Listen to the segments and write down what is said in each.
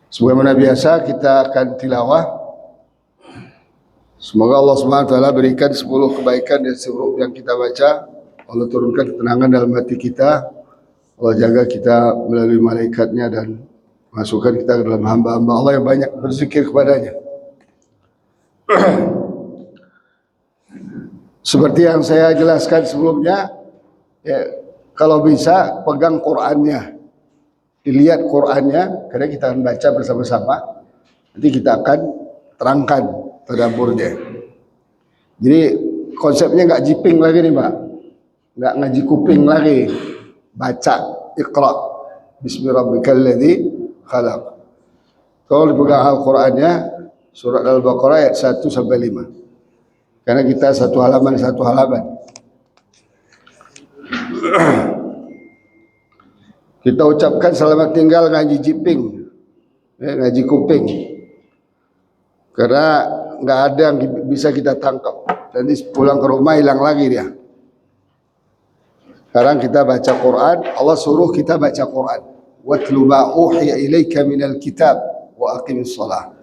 Sebagaimana biasa kita akan tilawah. Semoga Allah Subhanahu wa taala berikan 10 kebaikan dan seluruh yang kita baca. Allah turunkan ketenangan dalam hati kita. Allah jaga kita melalui malaikatnya dan masukkan kita ke dalam hamba-hamba Allah yang banyak berzikir kepadanya. Seperti yang saya jelaskan sebelumnya, ya, kalau bisa pegang Qur'annya, dilihat Qur'annya, karena kita akan baca bersama-sama. Nanti kita akan terangkan tadaburnya. Jadi konsepnya nggak jiping lagi nih Pak, nggak ngaji kuping lagi, baca Iqra Bismillahirrahmanirrahim khalaq. Kalau dipegang Al-Qur'annya surat Al-Baqarah ayat 1 sampai 5. Karena kita satu halaman. Kita ucapkan selamat tinggal ngaji jiping, ngaji kuping. Karena nggak ada yang bisa kita tangkap. Nanti pulang ke rumah hilang lagi dia. Sekarang kita baca Quran, Allah suruh kita baca Quran. Watlu ma uhiya ilaika minal kitab wa aqimis shalah.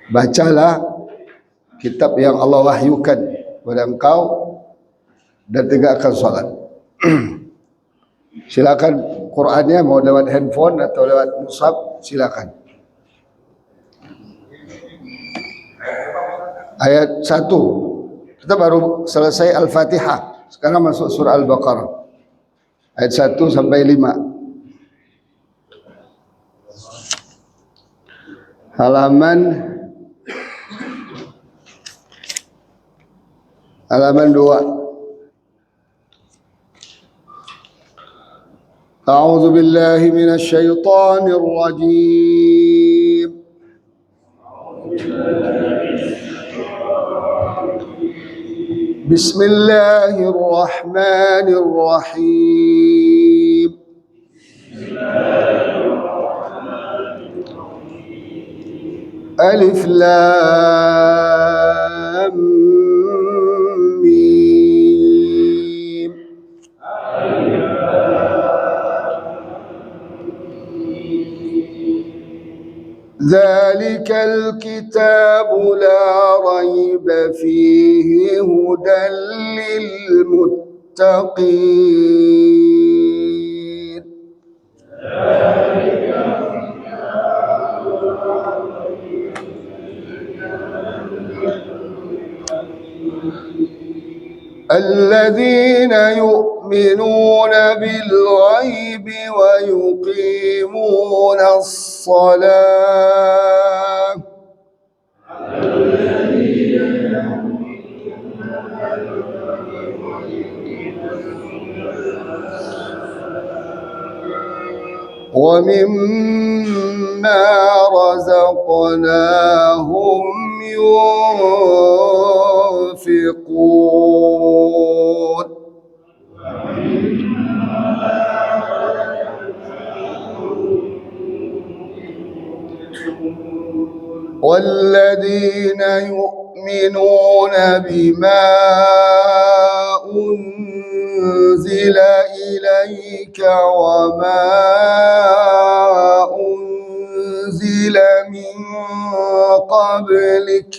Bacalah kitab yang Allah wahyukan kepada engkau dan tegakkan salat. Silakan Qur'annya mau lewat handphone atau lewat mushaf, silakan. Ayat 1. Kita baru selesai Al-Fatihah. Sekarang masuk surah Al-Baqarah. Ayat 1 sampai 5. Halaman 2. A'udzu billahi minasy syaithanir rajim. Bismillahirrahmanirrahim. Alif Lam Mim. Dzalikal kitabu la raiba fihi hudan lil muttaqin. الذين يؤمنون بالغيب ويقيمون الصلاة ومما رزقناهم ينفقون والذين يؤمنون بما أنزل إليك وما أنزل من قبلك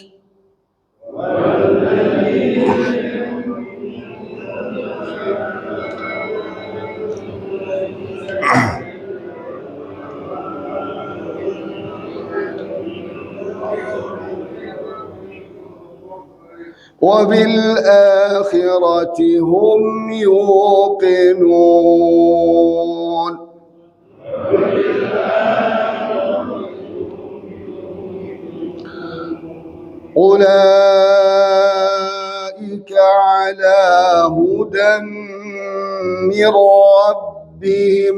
وبالآخرة هم يوقنون أولئك على هدى من ربهم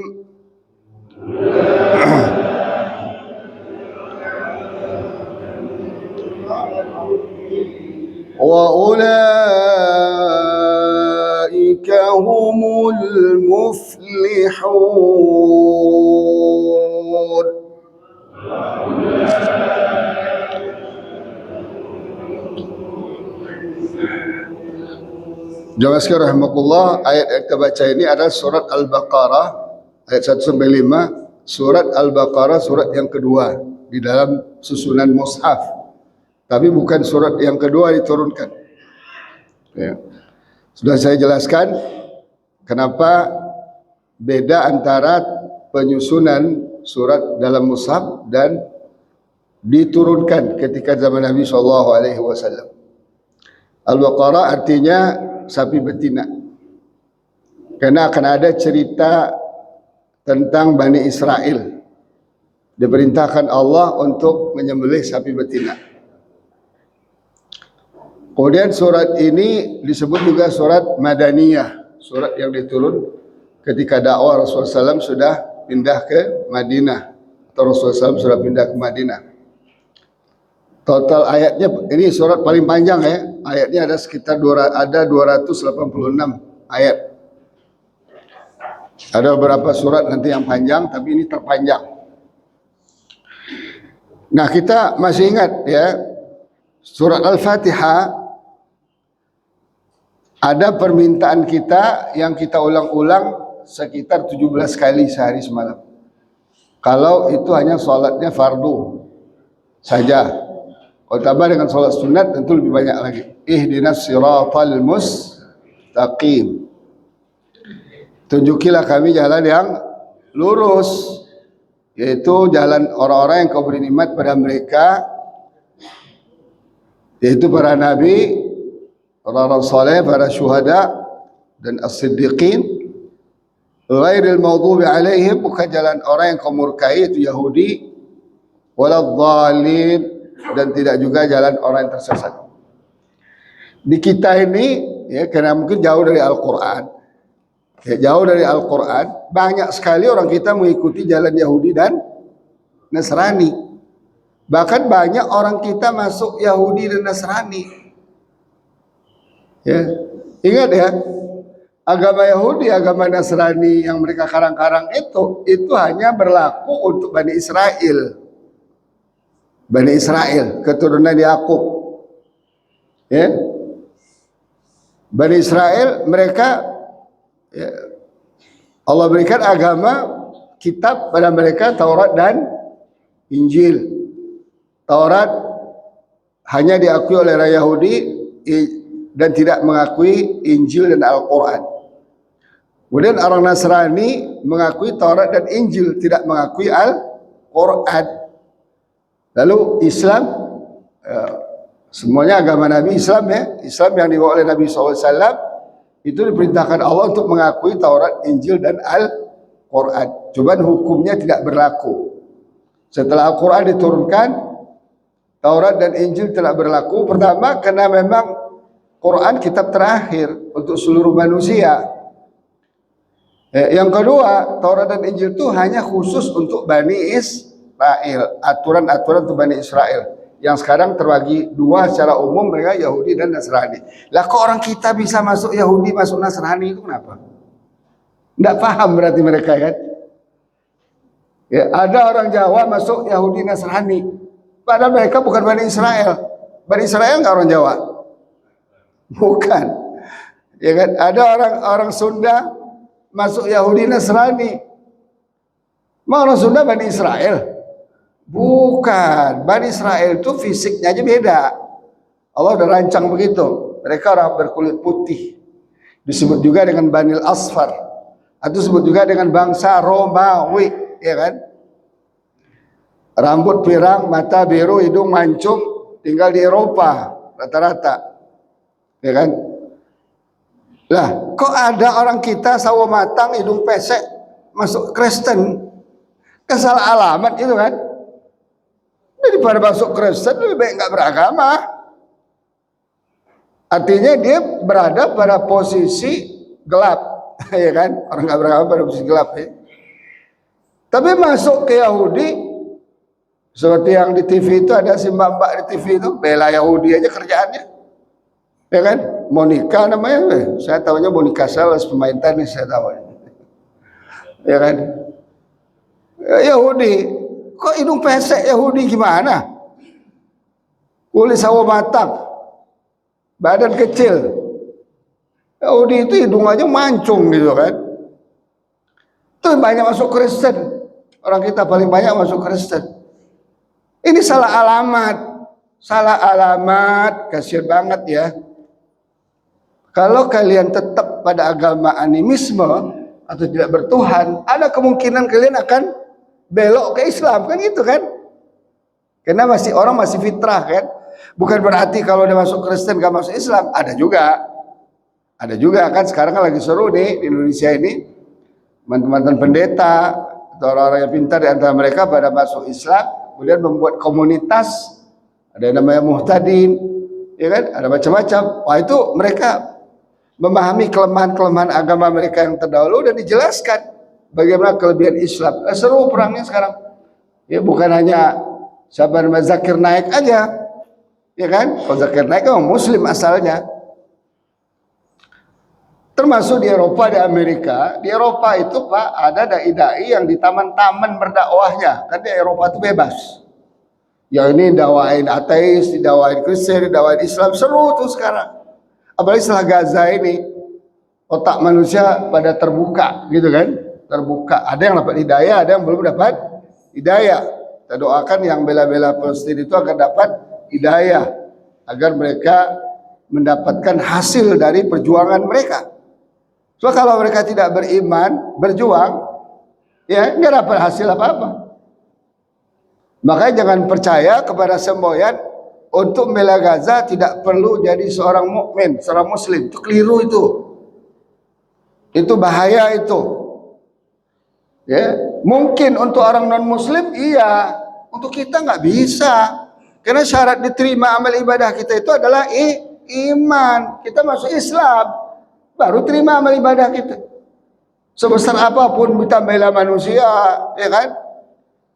وأولئك هم المفلحون. Jamaah sekalian rahimakumullah, ayat yang kita baca ini adalah surat Al-Baqarah ayat 1 sampai 5, surat Al-Baqarah surat yang kedua. di dalam susunan mushaf, tapi bukan surat yang kedua diturunkan. Ya. Sudah saya jelaskan kenapa beda antara penyusunan surat dalam mushaf dan diturunkan ketika zaman Nabi SAW. Al-Baqarah artinya sapi betina, karena akan ada cerita tentang Bani Israel. Diperintahkan Allah untuk menyembelih sapi betina. Kemudian surat ini disebut juga surat Madaniyah, surat yang diturun ketika dakwah Rasulullah SAW sudah pindah ke Madinah, atau Rasulullah SAW sudah pindah ke Madinah. Total ayatnya, ini surat paling panjang ya, ayatnya ada sekitar 286 ayat. Ada beberapa surat nanti yang panjang, tapi ini terpanjang. Nah, kita masih ingat ya, surat Al-Fatihah ada permintaan kita yang kita ulang-ulang sekitar 17 kali sehari semalam. Kalau itu hanya sholatnya fardu saja. Kalau tambah dengan sholat sunat tentu lebih banyak lagi. Ihdinas siratal mustaqim. Tunjukilah kami jalan yang lurus, yaitu jalan orang-orang yang kau beri nikmat pada mereka, yaitu para nabi, orang-orang saleh, para syuhada dan as-siddiqin. Ghairil maghdubi alaihim, bukan jalan orang yang kau murkai, itu Yahudi, waladhdallin, dan tidak juga jalan orang yang tersesat. Di kita ini ya, karena mungkin jauh dari Al-Quran, ya, jauh dari Al-Quran, banyak sekali orang kita mengikuti jalan Yahudi dan Nasrani. Bahkan banyak orang kita masuk Yahudi dan Nasrani. Ya, ingat ya, agama Yahudi, agama Nasrani yang mereka karang-karang itu hanya berlaku untuk Bani Israel. Bani Israel, keturunan Yakub. Ya. Bani Israel, mereka ya, Allah berikan agama, kitab pada mereka, Taurat dan Injil. Taurat hanya diakui oleh orang Yahudi dan tidak mengakui Injil dan Al-Quran. Kemudian orang Nasrani mengakui Taurat dan Injil, tidak mengakui Al-Quran. Lalu Islam, semuanya agama Nabi Islam ya, Islam yang dibawa oleh Nabi SAW, itu diperintahkan Allah untuk mengakui Taurat, Injil dan Al-Quran. Cuman hukumnya tidak berlaku. Setelah Al-Quran diturunkan, Taurat dan Injil tidak berlaku. Pertama, karena memang Quran kitab terakhir untuk seluruh manusia. Yang kedua, Taurat dan Injil itu hanya khusus untuk Bani Israel, aturan-aturan untuk Bani Israel. Yang sekarang terbagi dua secara umum, mereka Yahudi dan Nasrani. Lah kok orang kita bisa masuk Yahudi, masuk Nasrani, itu kenapa? Tidak paham berarti mereka kan? Ya, ada orang Jawa masuk Yahudi Nasrani, padahal mereka bukan Bani Israel. Bani Israel nggak orang Jawa, bukan. Ya kan? Ada orang Sunda masuk Yahudi Nasrani, mau orang Sunda Bani Israel? Bukan. Bani Israel itu fisiknya aja beda. Allah udah rancang begitu. Mereka orang berkulit putih, disebut juga dengan Banil Asfar, atau disebut juga dengan bangsa Romawi, ya kan? Rambut pirang, mata biru, hidung mancung, tinggal di Eropa rata-rata, ya kan? Lah, kok ada orang kita sawo matang, hidung pesek masuk Kristen? Kesalah alamat itu kan? Daripada masuk Kristen lebih baik nggak beragama. Artinya dia berada pada posisi gelap, ya kan? Orang nggak beragama pada posisi gelap ya. Tapi masuk ke Yahudi, seperti yang di TV itu ada si mbak-mbak di TV itu bela Yahudi aja kerjaannya, ya kan? Monica namanya, saya tahunya Monica Seles, pemain tenis saya tahu, ya kan? Yahudi. Kok hidung pesek Yahudi gimana? Kulit sawo matang, badan kecil. Yahudi itu hidung aja mancung gitu kan. Itu banyak masuk Kristen. Orang kita paling banyak masuk Kristen. Ini salah alamat, kasihan banget ya. Kalau kalian tetap pada agama animisme atau tidak bertuhan, ada kemungkinan kalian akan belok ke Islam, kan gitu kan? Karena orang masih fitrah kan. Bukan berarti kalau udah masuk Kristen gak masuk Islam, ada juga kan. Sekarang kan lagi seru nih di Indonesia ini, teman-teman pendeta atau orang-orang yang pintar di antara mereka pada masuk Islam, kemudian membuat komunitas, ada yang namanya muhtadin, ya kan, ada macam-macam. Wah, itu mereka memahami kelemahan-kelemahan agama mereka yang terdahulu dan dijelaskan bagaimana kelebihan Islam. Seru perangnya sekarang. Ya, bukan hanya Syaban Zakir Naik aja, ya kan? Kalau Zakir Naik kan Muslim asalnya. Termasuk di Eropa, di Amerika. Di Eropa itu Pak, ada dai-dai yang di taman-taman berdakwahnya. Kan di Eropa itu bebas. Yang ini dakwain ateis, didakwain Kristen, didakwain Islam. Seru tuh sekarang. Apalagi setelah Gaza ini, otak manusia pada terbuka gitu kan. Terbuka. Ada yang dapat hidayah, ada yang belum dapat hidayah. Kita doakan yang bela-bela Palestina itu akan dapat hidayah. Agar mereka mendapatkan hasil dari perjuangan mereka. So kalau mereka tidak beriman, berjuang, ya nggak dapat hasil apa-apa. Makanya jangan percaya kepada semboyan untuk membela Gaza tidak perlu jadi seorang mukmin, seorang Muslim. Itu keliru itu. Itu bahaya itu. Ya, mungkin untuk orang non Muslim iya, untuk kita nggak bisa. Karena syarat diterima amal ibadah kita itu adalah iman. Kita masuk Islam. Baru terima amal ibadah kita. Sebesar apapun kita bela manusia, ya kan?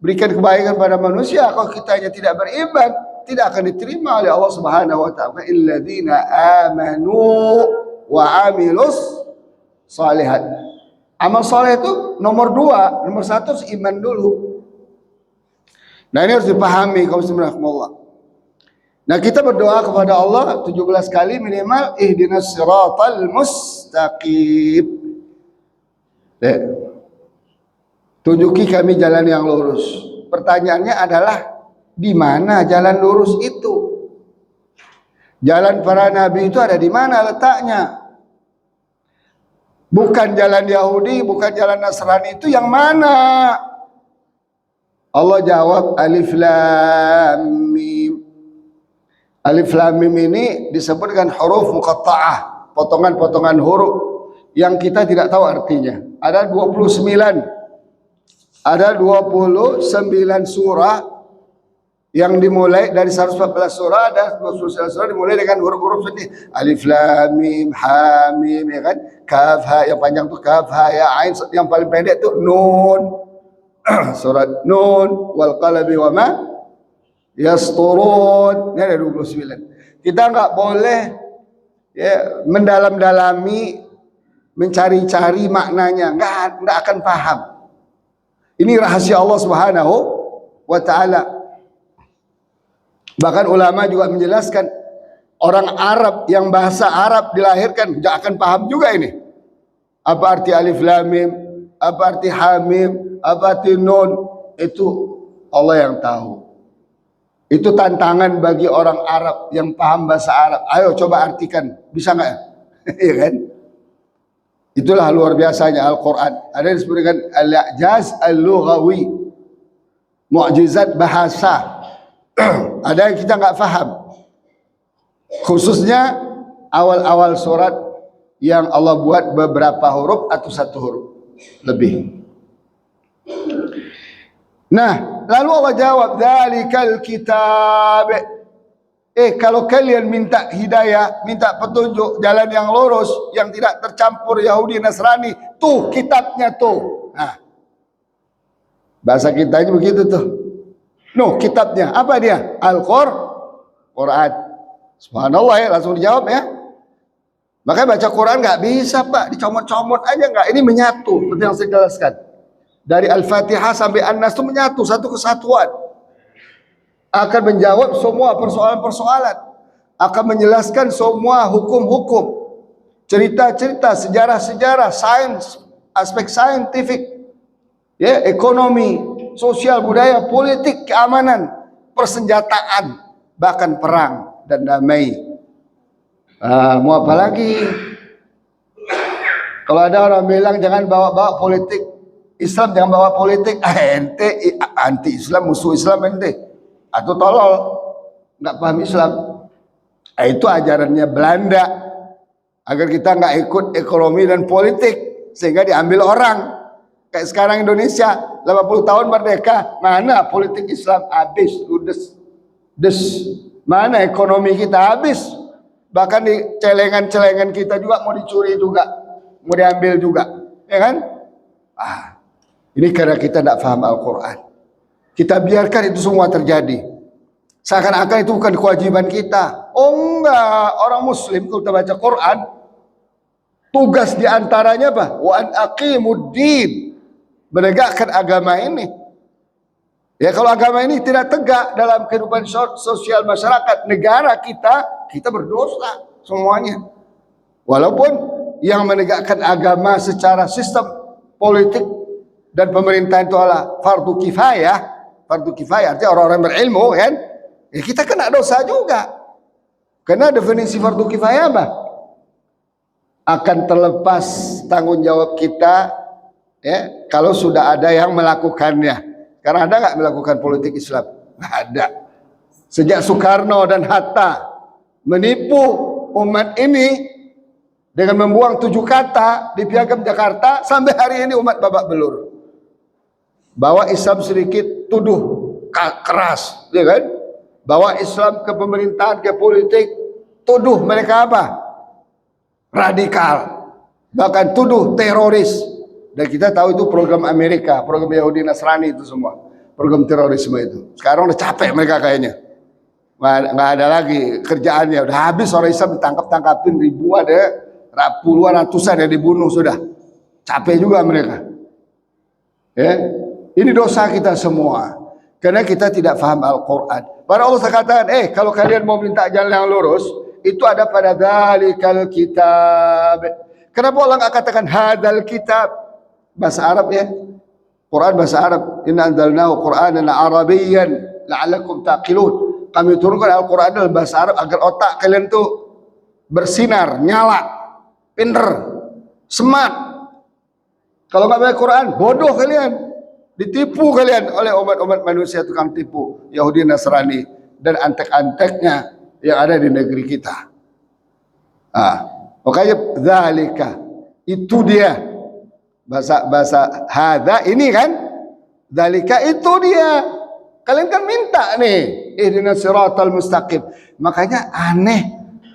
Berikan kebaikan pada manusia, kalau kita hanya tidak beriman, tidak akan diterima oleh Allah Subhanahu wa taala. Illadzina amanu wa amilus shalihat. Amal saleh itu nomor 2, nomor 1 iman dulu. Nah, ini harus dipahami kaum muslimin rahimakumullah. Nah, kita berdoa kepada Allah 17 kali minimal, ihdinas siratal mustaqim. Tunjuki kami jalan yang lurus. Pertanyaannya adalah di mana jalan lurus itu? Jalan para nabi itu ada di mana letaknya? Bukan jalan Yahudi, bukan jalan Nasrani, itu yang mana? Allah jawab alif lam mim. Alif lam mim ini disebut dengan huruf muqatta'ah, potongan-potongan huruf yang kita tidak tahu artinya. Ada 29 surah yang dimulai dari 114 surah, ada 29 surah dimulai dengan huruf-huruf seperti alif lam mim ha mim, ya kan? Kaf ha, yang panjang tuh kaf ha ya ain, yang paling pendek tuh nun. Surat Nun wal qalami wa ma yasturun. Ini ada 29. Kita nggak boleh ya mendalam-dalami, mencari-cari maknanya, nggak akan paham. Ini rahasia Allah Subhanahu wa taala. Bahkan ulama juga menjelaskan, orang Arab yang bahasa Arab dilahirkan nggak akan paham juga ini. Apa arti alif lam mim, apa arti ha mim, apa arti nun, itu Allah yang tahu. Itu tantangan bagi orang Arab yang paham bahasa Arab. Ayo coba artikan, bisa nggak? Iya kan? Itulah luar biasanya Al-Quran. Ada yang disebut dengan al-i'jaz al-lughawi, mu'jizat bahasa. Ada yang kita nggak paham, khususnya awal-awal surat yang Allah buat beberapa huruf atau satu huruf lebih. Nah, lalu Allah jawab, dzalikal kitab. Kalau kalian minta hidayah, minta petunjuk jalan yang lurus, yang tidak tercampur Yahudi Nasrani, tuh kitabnya tuh. Nah, bahasa kitanya begitu tuh. Kitabnya apa dia? Al-Quran. Subhanallah ya, langsung dijawab ya. Makanya baca Quran nggak bisa Pak, dicomot-comot aja nggak. Ini menyatu, seperti yang saya jelaskan. Dari Al-Fatihah sampai An-Nas itu menyatu, satu kesatuan. Akan menjawab semua persoalan-persoalan. Akan menjelaskan semua hukum-hukum. Cerita-cerita, sejarah-sejarah, sains, aspek saintifik, ya, ekonomi, sosial, budaya, politik, keamanan, persenjataan, bahkan perang dan damai. Mau apa lagi? Kalau ada orang bilang jangan bawa-bawa politik Islam, jangan bawa politik, ente anti Islam, musuh Islam ente, atau tolol, nggak paham Islam. Itu ajarannya Belanda, agar kita nggak ikut ekonomi dan politik sehingga diambil orang. Kayak sekarang Indonesia 80 tahun merdeka, mana politik Islam? Habis, ludes, des. Mana ekonomi kita? Habis. Bahkan di celengan-celengan kita juga mau dicuri juga, mau diambil juga, ya kan? Ini karena kita tidak paham Al-Quran. Kita biarkan itu semua terjadi, seakan-akan itu bukan kewajiban kita. Oh enggak, orang Muslim kalau kita baca Quran, tugas diantaranya apa? Wa an aqimuddin, menegakkan agama ini. Ya, kalau agama ini tidak tegak dalam kehidupan sosial masyarakat negara kita berdosa semuanya. Walaupun yang menegakkan agama secara sistem politik dan pemerintah itu adalah fardu kifayah. Fardu kifayah artinya orang-orang berilmu, kan? Ya kita kena dosa juga. Karena definisi fardu kifayah apa? Akan terlepas tanggung jawab kita, ya, kalau sudah ada yang melakukannya. Karena ada nggak melakukan politik Islam? Nggak ada. Sejak Soekarno dan Hatta menipu umat ini dengan membuang 7 kata di Piagam Jakarta, sampai hari ini umat babak belur. Bawa Islam sedikit tuduh keras, ya kan? Bawa Islam ke pemerintahan, ke politik, tuduh mereka apa? Radikal, bahkan tuduh teroris. Dan kita tahu itu program Amerika, program Yahudi Nasrani itu semua, program terorisme itu. Sekarang udah capek mereka kayaknya, nggak ada lagi kerjaannya, udah habis orang Islam ditangkap-tangkapin ribuan ya, puluhan ratusan ya dibunuh sudah, capek juga mereka. Ya, ini dosa kita semua karena kita tidak paham Al-Quran. Para Allah katakan, kalau kalian mau minta jalan yang lurus, itu ada pada dzalikal kitab. Kenapa Allah nggak katakan hadzal kitab? Bahasa Arab, ya, Quran bahasa Arab. Inna anzalnahu Qur'anan Arabiyyan la'allakum taqilun. Kami turunkan Al-Quran dalam bahasa Arab agar otak kalian tuh bersinar, nyala, pinter, smart. Kalau nggak baca Quran, bodoh kalian, ditipu kalian oleh umat-umat manusia tukang tipu, Yahudi Nasrani dan antek-anteknya yang ada di negeri kita. Makanya zalika, itu dia bahasa hadza ini kan, zalika itu dia. Kalian kan minta nih, ihdinas siratal mustaqim. Makanya aneh,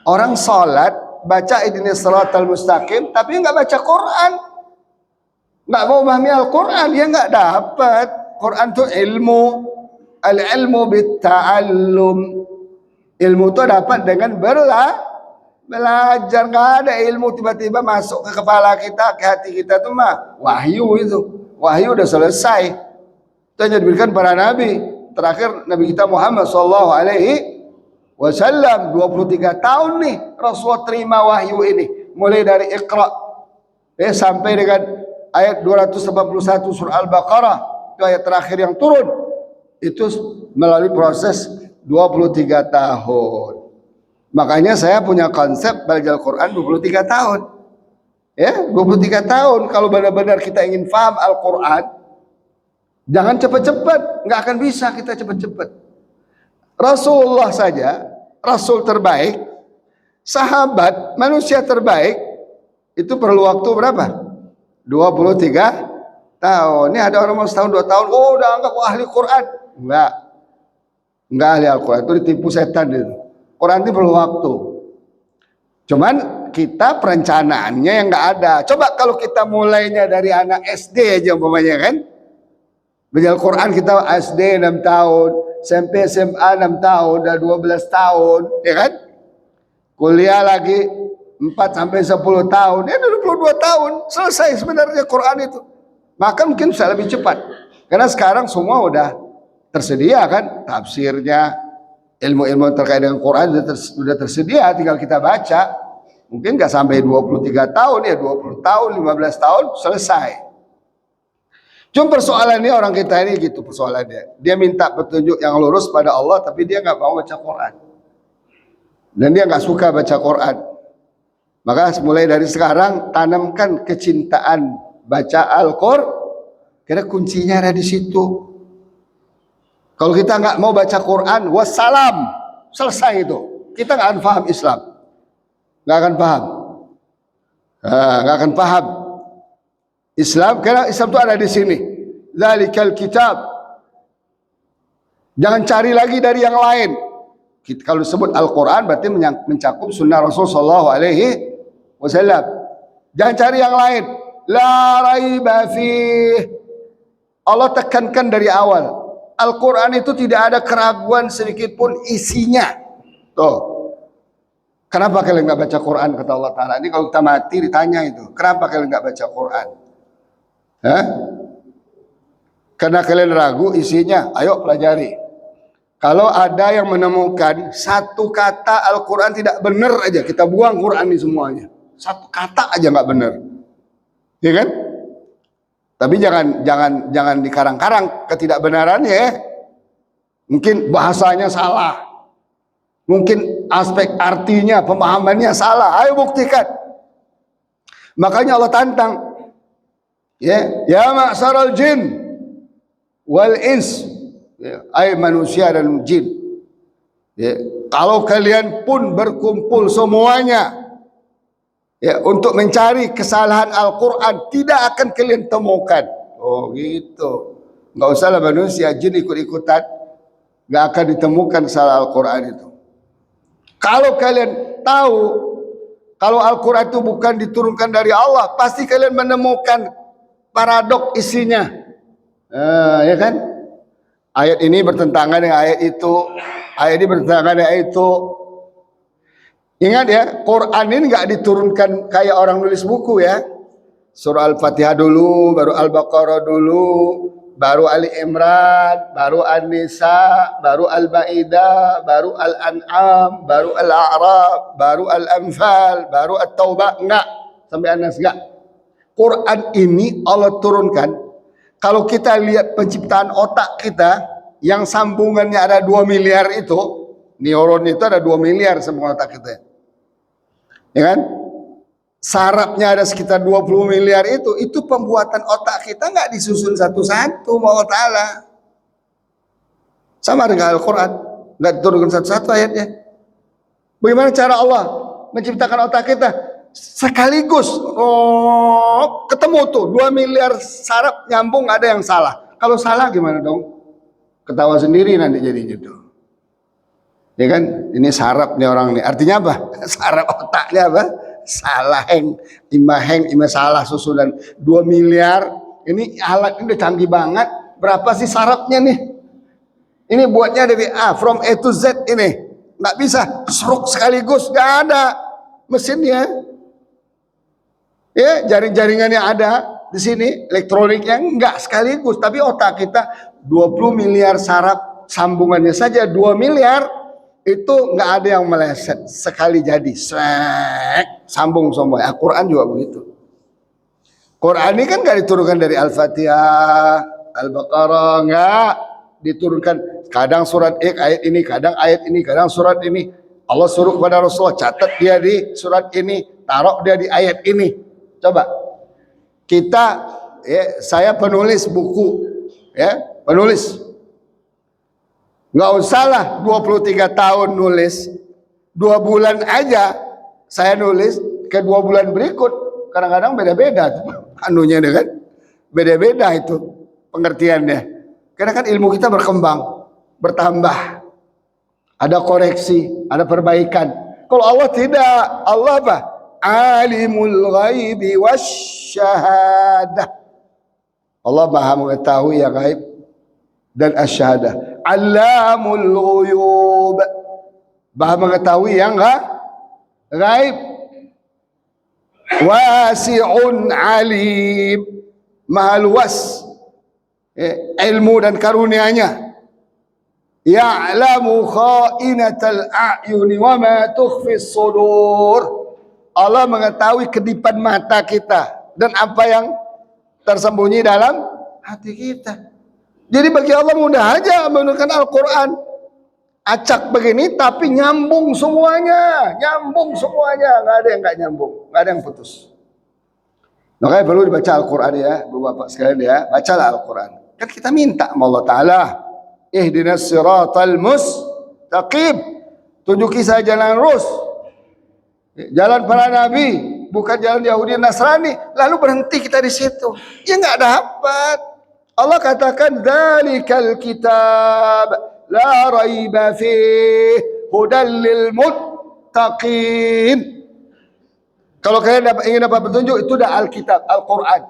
orang sholat baca ihdinas siratal mustaqim tapi nggak baca Quran, nggak mau memahami Al-Quran, dia nggak dapat. Quran itu ilmu, al-ilmu bitta'allum. Ilmu itu dapat dengan belajar. Nggak ada ilmu tiba-tiba masuk ke kepala kita, ke hati kita tuh mah wahyu. Itu wahyu udah selesai, itu hanya diberikan para nabi. Terakhir Nabi kita Muhammad sallallahu alaihi wasallam 23 tahun nih Rasulullah terima wahyu ini, mulai dari Iqra sampai dengan ayat 281 surah Al-Baqarah, itu ayat terakhir yang turun, itu melalui proses 23 tahun. Makanya saya punya konsep belajar Al-Quran 23 tahun. Ya, 23 tahun. Kalau benar-benar kita ingin paham Al-Quran, jangan cepat-cepat, nggak akan bisa kita cepat-cepat. Rasulullah saja, Rasul terbaik, sahabat, manusia terbaik, itu perlu waktu berapa? 23 tahun. Ini ada orang mau setahun 2 tahun, oh udah anggap ahli Quran. Enggak ahli Al-Quran, itu ditipu setan itu. Quran itu perlu waktu. Cuman kita perencanaannya yang nggak ada. Coba kalau kita mulainya dari anak SD aja umpamanya, kan? Belajar Quran kita SD 6 tahun, SMP SMA 6 tahun, udah 12 tahun, ya kan? Kuliah lagi 4 sampai 10 tahun, ya 22 tahun selesai sebenarnya Quran itu. Maka mungkin bisa lebih cepat. Karena sekarang semua udah tersedia kan, tafsirnya, ilmu-ilmu terkait dengan Quran sudah tersedia, tinggal kita baca. Mungkin nggak sampai 23 tahun ya, 20 tahun, 15 tahun selesai. Cuma persoalannya orang kita ini gitu persoalannya. Dia minta petunjuk yang lurus pada Allah, tapi dia nggak mau baca Quran. Dan dia nggak suka baca Quran. Maka mulai dari sekarang tanamkan kecintaan baca Al-Qur'an. Karena kuncinya ada di situ. Kalau kita nggak mau baca Quran, wassalam, selesai itu. Kita nggak akan paham Islam, nggak akan paham, nggak akan paham Islam. Karena Islam itu ada di sini. Dzalikal kitab. Jangan cari lagi dari yang lain. Kalau disebut Al-Quran berarti mencakup sunnah Rasul Sallallahu Alaihi Wasallam. Jangan cari yang lain. La raiba fih. Allah tekankan dari awal. Al-Quran itu tidak ada keraguan sedikit pun isinya. Tuh. Kenapa kalian nggak baca Quran, kata Allah Ta'ala. Ini kalau kita mati ditanya itu. Kenapa kalian nggak baca Quran? Hah? Karena kalian ragu isinya. Ayo pelajari. Kalau ada yang menemukan satu kata Al-Quran tidak benar aja, kita buang Quran ini semuanya. Satu kata aja nggak benar, ya kan? Tapi jangan dikarang-karang ketidakbenarannya. Ya. Mungkin bahasanya salah, mungkin aspek artinya, pemahamannya salah. Ayo buktikan. Makanya Allah tantang, ya ma'syaral jin wal ins. Ay manusia dan jin. Ya, kalau kalian pun berkumpul semuanya untuk mencari kesalahan Al-Quran, tidak akan kalian temukan. Oh gitu. Nggak usahlah manusia, jin ikut-ikutan, nggak akan ditemukan kesalahan Al-Quran itu. Kalau kalian tahu kalau Al-Quran itu bukan diturunkan dari Allah, pasti kalian menemukan paradok isinya. Ya kan? Ayat ini bertentangan dengan ayat itu, ayat ini bertentangan dengan ayat itu. Ingat ya, Quran ini nggak diturunkan kayak orang nulis buku ya. Surah Al-Fatihah dulu, baru Al-Baqarah dulu, baru Ali Imran, baru An-Nisa, baru Al-Maidah, baru Al-An'am, baru Al-A'raf, baru Al-Anfal, baru At-Taubah. Enggak, sampai An-Nas enggak. Quran ini Allah turunkan. Kalau kita lihat penciptaan otak kita yang sambungannya ada 2 miliar itu, neuron itu ada 2 miliar semua otak kita. Ya kan? Sarafnya ada sekitar 20 miliar itu pembuatan otak kita nggak disusun satu-satu Allah Ta'ala. Sama dengan Al-Quran, nggak diturunkan satu-satu ayatnya. Bagaimana cara Allah menciptakan otak kita? Sekaligus ketemu tuh 2 miliar saraf nyambung, ada yang salah. Kalau salah gimana dong? Ketawa sendiri nanti jadinya tuh. Ya kan? Ini saraf nih orang nih. Artinya apa? Saraf otaknya apa? Salah ima salah susunan 2 miliar. Ini alat ini udah canggih banget. Berapa sih sarafnya nih? Ini buatnya dari A from A to Z ini. Nggak bisa seruk sekaligus, nggak ada mesinnya. Ya, jaring-jaringan yang ada di sini, elektroniknya enggak sekaligus, tapi otak kita 20 miliar saraf sambungannya saja 2 miliar itu enggak ada yang meleset, sekali jadi sambung semua. Al-Quran juga begitu. Quran ini kan enggak diturunkan dari Al-Fatihah, Al-Baqarah, enggak diturunkan. Kadang surat ayat ini, kadang ayat ini, kadang surat ini. Allah suruh kepada Rasulullah, catat dia di surat ini, taruh dia di ayat ini. Coba kita, saya penulis buku, penulis, nggak usahlah 23 tahun nulis, 2 bulan aja saya nulis, ke 2 bulan berikut kadang-kadang beda-beda, anunya kan, beda-beda itu pengertiannya. Karena kan ilmu kita berkembang, bertambah, ada koreksi, ada perbaikan. Kalau Allah tidak, Allah apa? Alimul ghaibi wasyahadah. Allah Maha mengetahui yang gaib dan asyahadah. Allamul ghuyub. Maha mengetahui yang gaib. Wasi'un alim. Maha luas ilmu dan karunia-Nya. Ya'lamu kha'inatal a'yuni wa ma tukhfis sudur. Allah mengetahui kedipan mata kita dan apa yang tersembunyi dalam hati kita. Jadi bagi Allah mudah aja menurunkan Al-Quran. Acak begini tapi nyambung semuanya, nggak ada yang nggak nyambung, nggak ada yang putus. Makanya perlu dibaca Al-Quran ya, Bapak sekalian ya, bacalah Al-Quran. Kan kita minta sama Allah Ta'ala, ihdinas siratal mustaqim, tunjuki saya jalan lurus, jalan para nabi, bukan jalan Yahudi Nasrani. Lalu berhenti kita di situ, ya nggak dapat. Allah katakan, dzalikal kitab la raiba fih hudan lil muttaqin. Kalau kalian ingin dapat petunjuk, itu dah Alkitab, Al-Quran.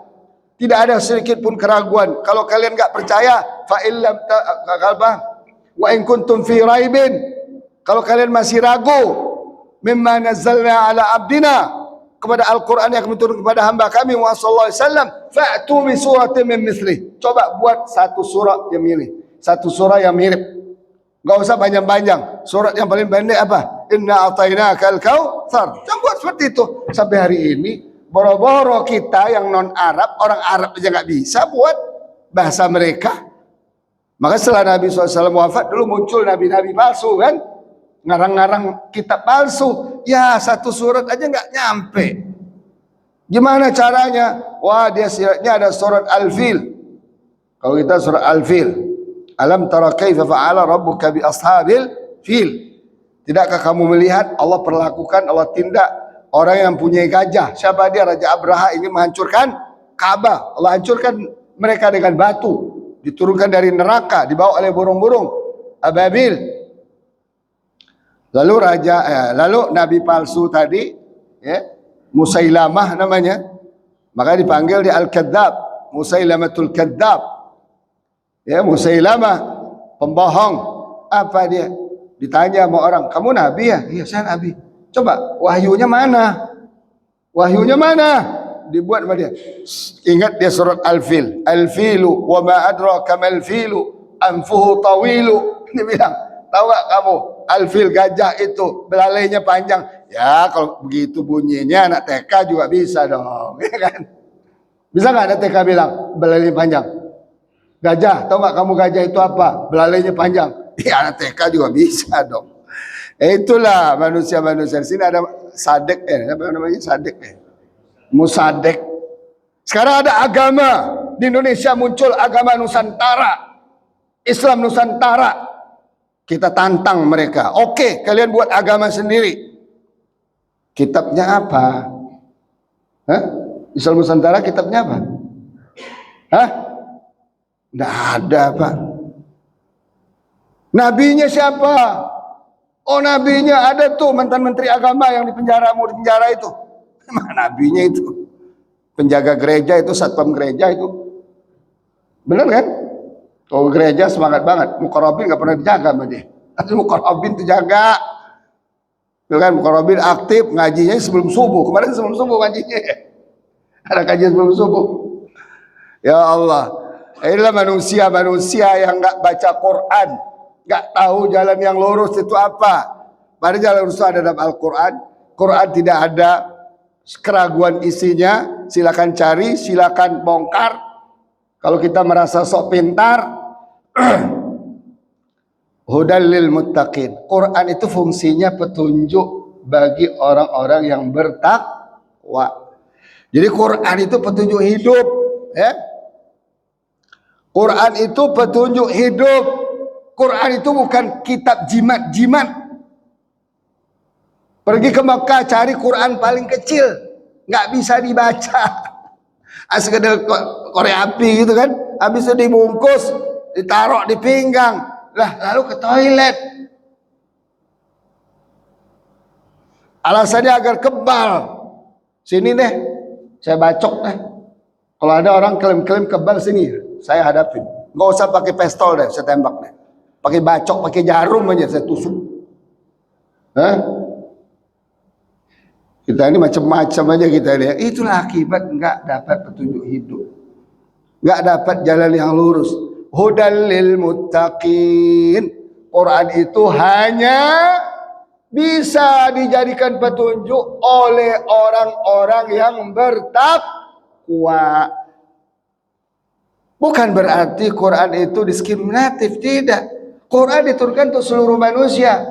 Tidak ada sedikit pun keraguan. Kalau kalian enggak percaya, fa illam wa in kuntum fi raibin, kalau kalian masih ragu, mimma nazzalna ala abdina, kepada Al-Quran yang kami turun kepada hamba kami Muhammad sallallahu alaihi wasallam, fa'tu bi suratin min mithlih. Coba buat satu surah yang mirip, satu surah yang mirip. Enggak usah panjang-panjang. Surat yang paling pendek apa? Inna atainakal kautsar. Jangan buat seperti itu. Sampai hari ini boro-boro kita yang non Arab, orang Arab aja nggak bisa buat bahasa mereka. Maka setelah Nabi SAW wafat, dulu muncul nabi-nabi palsu kan, ngarang-ngarang kitab palsu. Ya satu surat aja nggak nyampe. Gimana caranya? Wah, dia siratnya ada surat Al-Fil. Kalau kita surat Al-Fil, alam tara kaifa fa'ala rabbuka bi ashabil fil. Tidakkah kamu melihat Allah perlakukan, Allah tindak orang yang punya gajah? Siapa dia? Raja Abraha ingin menghancurkan Ka'bah. Allah hancurkan mereka dengan batu, diturunkan dari neraka, dibawa oleh burung-burung ababil. Lalu nabi palsu tadi, ya, Musailamah namanya, maka dipanggil di Al-Kadzab, Musailamatul Kadzab. Ya, Musailamah pembohong. Apa dia? Ditanya sama orang, kamu nabi ya? Iya, saya nabi. Coba wahyunya mana? Wahyunya mana? Dibuat sama dia. Ingat dia surat Al-Fil. Al-Filu wa ma adraka mal filu anfuhu tawilu. Dia bilang, tahu gak kamu? Al-Fil, gajah itu belalainya panjang. Ya kalau begitu bunyinya anak TK juga bisa dong, ya kan? Bisa nggak anak TK bilang belalainya panjang? Gajah, tahu nggak kamu gajah itu apa? Belalainya panjang. Ya anak TK juga bisa dong. Itulah manusia-manusia. Di sini ada sadek, apa namanya sadek, musadek. Sekarang ada agama di Indonesia, muncul agama Nusantara, Islam Nusantara. Kita tantang mereka. Oke, kalian buat agama sendiri. Kitabnya apa? Hah? Islam Nusantara kitabnya apa? Hah? Nggak ada, Pak. Nabinya siapa? Oh, nabinya ada tuh mantan menteri agama yang di penjara, mau di penjara itu. Mana nabinya itu? Penjaga gereja itu, satpam gereja itu. Benar kan? Kalau gereja semangat banget. Mukarrabin nggak pernah dijaga sama dia. Tapi Mukarrabin itu jaga. Tuh kan, Mukarrabin aktif ngajinya sebelum subuh. Kemarin sebelum subuh ngajinya. Ada kajian sebelum subuh. Ya Allah. Inilah manusia-manusia yang nggak baca Quran, nggak tahu jalan yang lurus itu apa. Pada jalan lurus ada dalam Al-Quran. Quran tidak ada keraguan isinya. Silakan cari, silakan bongkar. Kalau kita merasa sok pintar, hudal lil muttaqin. Quran itu fungsinya petunjuk bagi orang-orang yang bertakwa. Jadi Quran itu petunjuk hidup, ya. Quran itu petunjuk hidup. Quran itu bukan kitab jimat-jimat. Pergi ke Mekah cari Quran paling kecil, nggak bisa dibaca. Sekedar korek api gitu kan. Habis itu dibungkus, ditaruh di pinggang. Lah, lalu ke toilet. Alasannya agar kebal. Sini deh, saya bacok deh. Kalau ada orang klaim-klaim kebal, sini saya hadapin. Nggak usah pakai pistol deh, saya tembak deh. Pakai bacok, pakai jarum aja saya tusuk. Hah? Kita ini macam-macam aja kita lihat. Itulah akibat nggak dapat petunjuk hidup, nggak dapat jalan yang lurus. Hudal lil muttaqin. Quran itu hanya bisa dijadikan petunjuk oleh orang-orang yang bertakwa. Bukan berarti Quran itu diskriminatif, tidak. Quran diturunkan untuk seluruh manusia.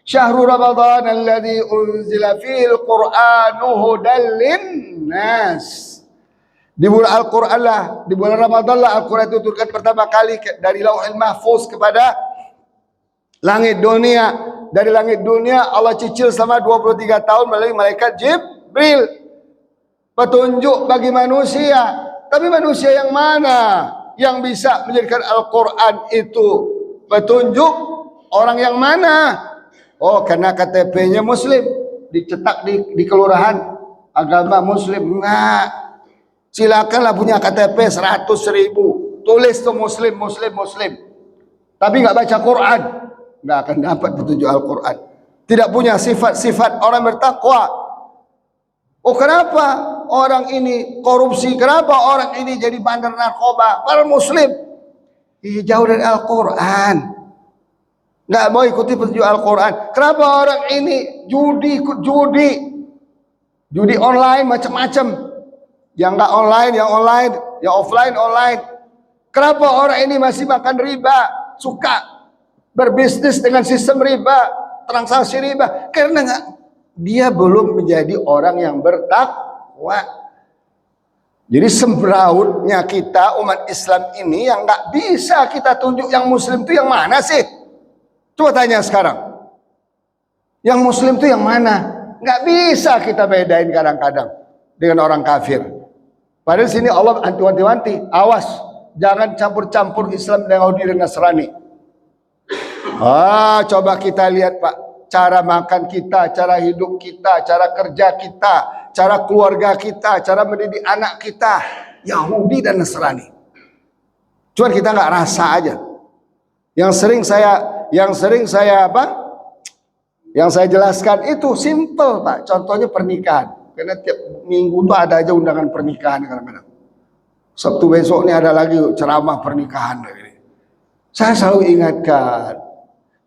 Syahrul Ramadan alladzi unzila fil Qur'anu hudan linnas. Di bulan Al-Qur'an lah, di bulan Ramadan lah Al-Qur'an itu diturunkan pertama kali dari Lauhul Mahfuz kepada langit dunia. Dari langit dunia Allah cicil selama 23 tahun melalui malaikat Jibril. Petunjuk bagi manusia. Tapi manusia yang mana yang bisa menjadikan Al-Quran itu petunjuk? Orang yang mana? Oh, karena KTP-nya Muslim, dicetak di kelurahan agama Muslim. Enggak, silakanlah punya KTP 100.000, tulis tuh Muslim, Muslim, Muslim, tapi nggak baca Quran, nggak akan dapat petunjuk Al-Quran. Tidak punya sifat-sifat orang bertakwa. Oh, kenapa orang ini korupsi? Kenapa orang ini jadi bandar narkoba? Para Muslim jauh dari Al-Quran, nggak mau ikuti petunjuk Al-Quran. Kenapa orang ini ikut judi online macam-macam, yang nggak online, yang online, yang offline, online. Kenapa orang ini masih makan riba, suka berbisnis dengan sistem riba, transaksi riba? Karena dia belum menjadi orang yang bertakwa. Jadi sembrautnya kita umat Islam ini yang nggak bisa kita tunjuk yang Muslim itu yang mana sih? Coba tanya sekarang, yang Muslim itu yang mana? Nggak bisa kita bedain kadang-kadang dengan orang kafir. Padahal sini Allah anti-wanti, awas, jangan campur-campur Islam dengan Yahudi dan Nasrani. Coba kita lihat Pak, cara makan kita, cara hidup kita, cara kerja kita, cara keluarga kita, cara mendidik anak kita, Yahudi dan Nasrani. Cuman kita nggak rasa aja. Yang sering saya jelaskan itu simple Pak. Contohnya pernikahan. Karena tiap minggu tuh ada aja undangan pernikahan kadang-kadang. Sabtu besok ini ada lagi ceramah pernikahan. Saya selalu ingatkan,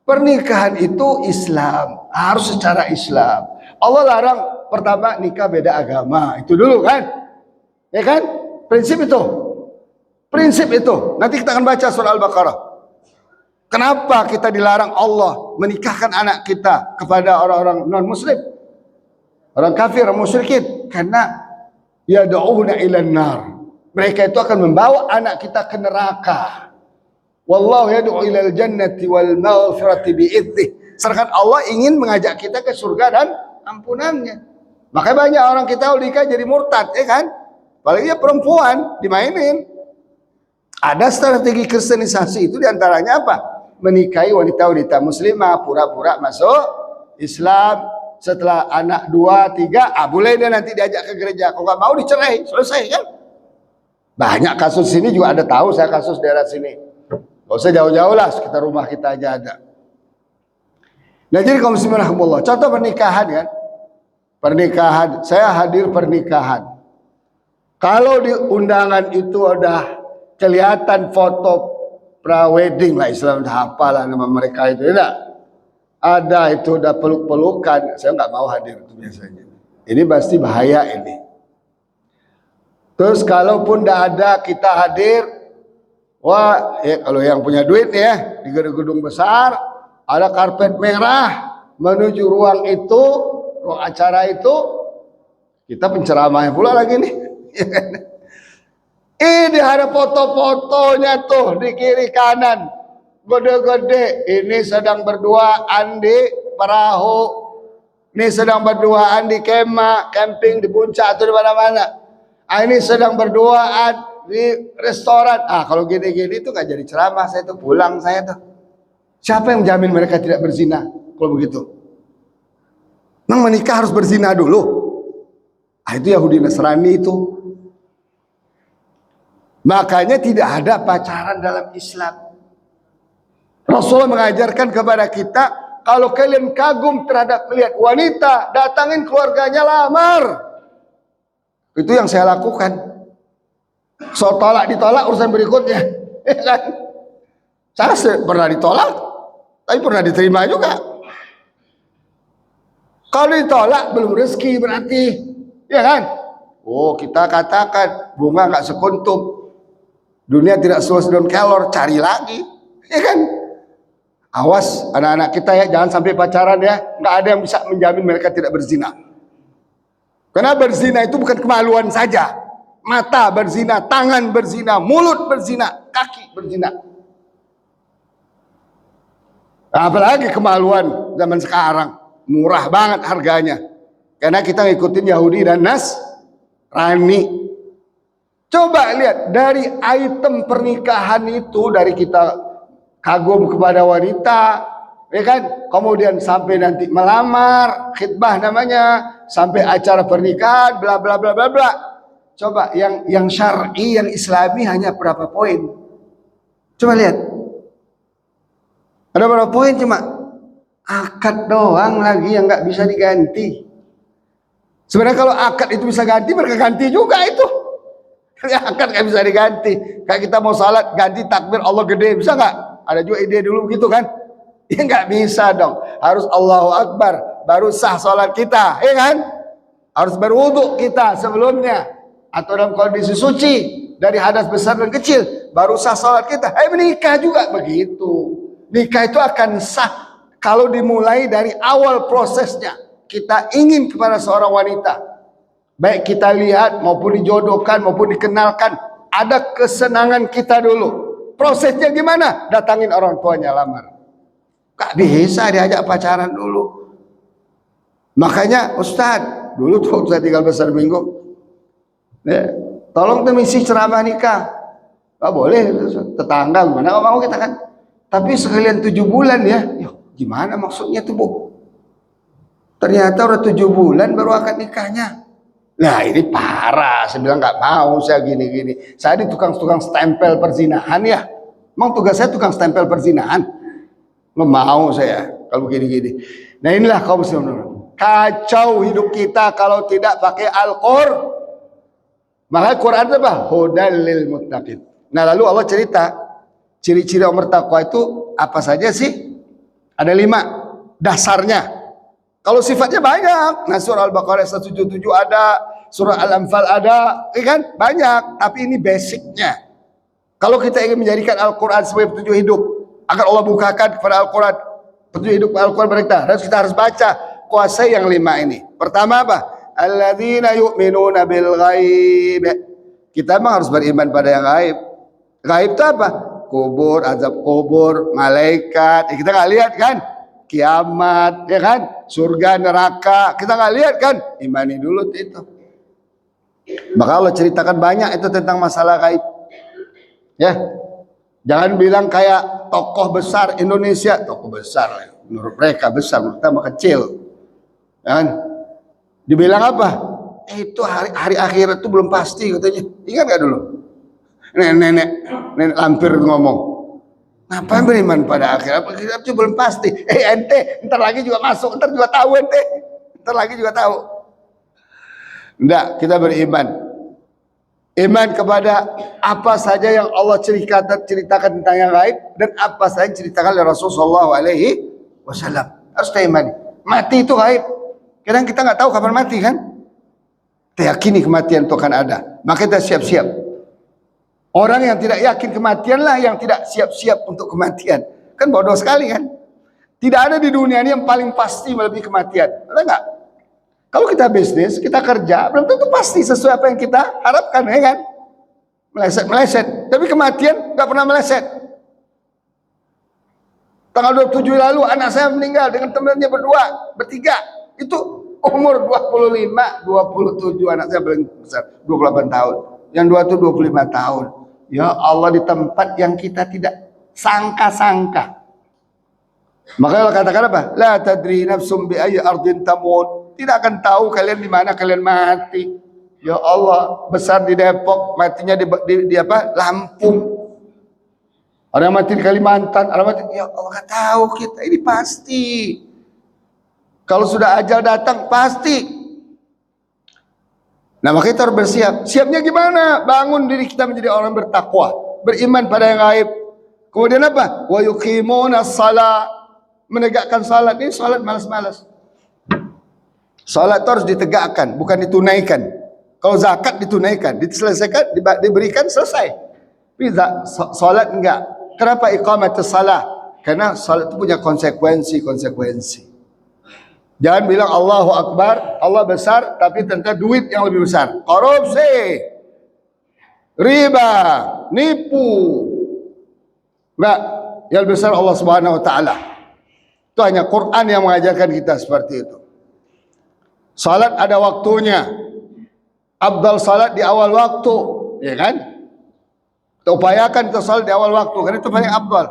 pernikahan itu Islam, harus secara Islam. Allah larang pertama nikah beda agama, itu dulu kan? Ya kan? Prinsip itu. Nanti kita akan baca surah Al-Baqarah. Kenapa kita dilarang Allah menikahkan anak kita kepada orang-orang non-muslim, orang kafir, orang musyrikin? Karena yad'una ilan nar, mereka itu akan membawa anak kita ke neraka. Wallahu yad'u ilal jannati wal maghfirati bi'idnih. Sedangkan Allah ingin mengajak kita ke surga dan ampunannya. Makanya banyak orang kita nikah jadi murtad, ya kan? Apalagi perempuan dimainin. Ada strategi kristenisasi itu, diantaranya apa? Menikahi wanita-wanita muslimah, pura-pura masuk Islam. Setelah anak 2, 3, boleh dia nanti diajak ke gereja. Kalau nggak mau dicerai, selesai kan? Banyak kasus sini juga ada, tahu saya kasus daerah sini. Gak usah jauh-jauh lah, sekitar rumah kita aja ada. Nah jadi kaum muslimin rahimahullah, contoh pernikahan kan? Pernikahan, saya hadir pernikahan. Kalau di undangan itu ada kelihatan foto pra-wedding lah, Islam apalah nama mereka itu, tidak ada, itu udah peluk-pelukan, saya nggak mau hadir itu biasanya. Ini pasti bahaya ini. Terus kalaupun tidak ada kita hadir, wah, kalau yang punya duit ya, di gedung-gedung besar ada karpet merah menuju ruang itu, ruang acara itu, kita penceramahnya pula lagi nih. Ini ada foto-fotonya tuh di kiri kanan, gede-gede. Ini sedang berduaan di perahu, ini sedang berduaan di kemah, camping di puncak atau di mana-mana. Ini sedang berduaan di restoran. Kalau gini-gini tuh gak jadi ceramah, saya tuh pulang saya tuh. Siapa yang menjamin mereka tidak berzina kalau begitu? Memang menikah harus berzina dulu? Itu Yahudi Nasrani itu. Makanya tidak ada pacaran dalam Islam. Rasulullah mengajarkan kepada kita, kalau kalian kagum terhadap melihat wanita, datangin keluarganya, lamar. Itu yang saya lakukan. So tolak ditolak urusan berikutnya. Saya pernah ditolak, tapi pernah diterima juga. Kalau ditolak belum rezeki berarti, ya kan? Oh, kita katakan bunga nggak sekuntum. Dunia tidak seluas daun kelor, cari lagi, ya kan? Awas anak-anak kita ya, jangan sampai pacaran ya. Nggak ada yang bisa menjamin mereka tidak berzina. Karena berzina itu bukan kemaluan saja. Mata berzina, tangan berzina, mulut berzina, kaki berzina. Apalagi kemaluan zaman sekarang, murah banget harganya. Karena kita ngikutin Yahudi dan Nasrani. Coba lihat dari item pernikahan itu, dari kita kagum kepada wanita, ya kan? Kemudian sampai nanti melamar, khitbah namanya, sampai acara pernikahan, bla bla bla bla bla. Coba yang syar'i, yang islami hanya berapa poin? Coba lihat. Ada berapa poin? Cuma akad doang lagi yang nggak bisa diganti. Sebenarnya kalau akad itu bisa ganti, mereka ganti juga itu. Akad nggak bisa diganti. Kayak kita mau salat ganti takbir Allah gede, bisa nggak? Ada juga ide dulu gitu kan? Ya nggak bisa dong. Harus Allahu Akbar baru sah salat kita, ya kan? Harus berwudu kita sebelumnya, atau dalam kondisi suci dari hadas besar dan kecil baru sah salat kita. Menikah juga begitu. Nikah itu akan sah kalau dimulai dari awal prosesnya. Kita ingin kepada seorang wanita, baik kita lihat maupun dijodohkan maupun dikenalkan, ada kesenangan kita dulu. Prosesnya gimana? Datangin orang tuanya lamar. Gak bisa diajak pacaran dulu. Makanya Ustadz, dulu tuh saya tinggal besar minggu, ya, tolong tuh misi ceramah nikah. Gak boleh, tetangga gimana, gak mau kita kan. Tapi sekalian 7 bulan ya. Gimana maksudnya tuh Bu? Ternyata udah 7 bulan baru akad nikahnya. Nah ini parah. Saya bilang gak mau saya gini-gini. Saya di tukang stempel perzinahan ya. Emang tugas saya tukang stempel perzinahan? Nggak mau saya kalau gini-gini. Nah inilah kaum muslimin. Kacau hidup kita kalau tidak pakai Al-Qur'an. Makanya Quran itu apa? Hudal lil muttaqin. Nah lalu Allah cerita ciri-ciri orang bertakwa itu apa saja sih? Ada 5 dasarnya. Kalau sifatnya banyak. Nah surah Al-Baqarah 177 ada, surah Al-Anfal ada, kan? Banyak. Tapi ini basicnya. Kalau kita ingin menjadikan Al-Quran sebagai petunjuk hidup, agar Allah bukakan kepada Al-Quran petunjuk hidup Al-Quran mereka, dan kita harus baca, kuasai yang 5 ini. Pertama apa? Alladzina yu'minuna bil ghaib. Kita memang harus beriman pada yang gaib. Gaib itu apa? Kubur, azab kubur, malaikat. Kita nggak lihat kan? Kiamat, ya kan? Surga, neraka. Kita nggak lihat kan? Imani dulu itu. Maka Allah ceritakan banyak itu tentang masalah gaib. Ya, jangan bilang kayak tokoh besar Indonesia, tokoh besar, menurut mereka besar, menurut kita kecil. Kan? Dibilang apa? Itu hari akhirat itu belum pasti katanya. Ingat gak dulu? Nenek lampir ngomong, ngapain beriman pada akhirat? Akhirat itu belum pasti. Ente, ntar lagi juga masuk, ntar juga tahu ente, ntar lagi juga tahu. Enggak, kita beriman. Iman kepada apa saja yang Allah ceritakan tentang yang gaib, dan apa saja yang ceritakan oleh Rasulullah SAW. Harus kita imani. Mati itu gaib. Kadang kita nggak tahu kapan mati kan? Kita yakini kematian itu akan ada. Maka kita siap-siap. Orang yang tidak yakin kematian lah yang tidak siap-siap untuk kematian. Kan bodoh sekali kan? Tidak ada di dunia ini yang paling pasti melebihi kematian. Ada nggak? Kalau kita bisnis, kita kerja, belum tentu pasti sesuai apa yang kita harapkan, ya kan? Meleset. Tapi kematian nggak pernah meleset. Tanggal 27 lalu anak saya meninggal dengan temannya bertiga. Itu umur 25, 27, anak saya paling besar, 28 tahun. Yang 2 itu 25 tahun. Ya Allah, di tempat yang kita tidak sangka-sangka. Maka Allah katakan apa? La tadri nafsum bi ayyi ardin tamut. Tidak akan tahu kalian di mana kalian mati. Ya Allah, besar di Depok, matinya di apa? Lampung. Ada yang mati di Kalimantan, ada yang mati. Ya Allah, nggak tahu kita, ini pasti. Kalau sudah ajal datang pasti. Nah, maka kita harus bersiap. Siapnya gimana? Bangun diri kita menjadi orang bertakwa, beriman pada yang gaib. Kemudian apa? Wa yuqimuna shalah, menegakkan salat. Ini salat malas-malas. Salat itu harus ditegakkan, bukan ditunaikan. Kalau zakat ditunaikan, diselesaikan, diberikan, selesai. Bisa salat enggak. Kenapa iqamatus salah? Karena salat itu punya konsekuensi. Jangan bilang Allahu Akbar, Allah besar, tapi ternyata duit yang lebih besar. Korupsi, riba, nipu. Enggak, yang besar Allah Subhanahu wa taala. Itu hanya Quran yang mengajarkan kita seperti itu. Salat ada waktunya. Afdal salat di awal waktu, ya kan? Kita upayakan kita salat di awal waktu, karena itu paling afdal.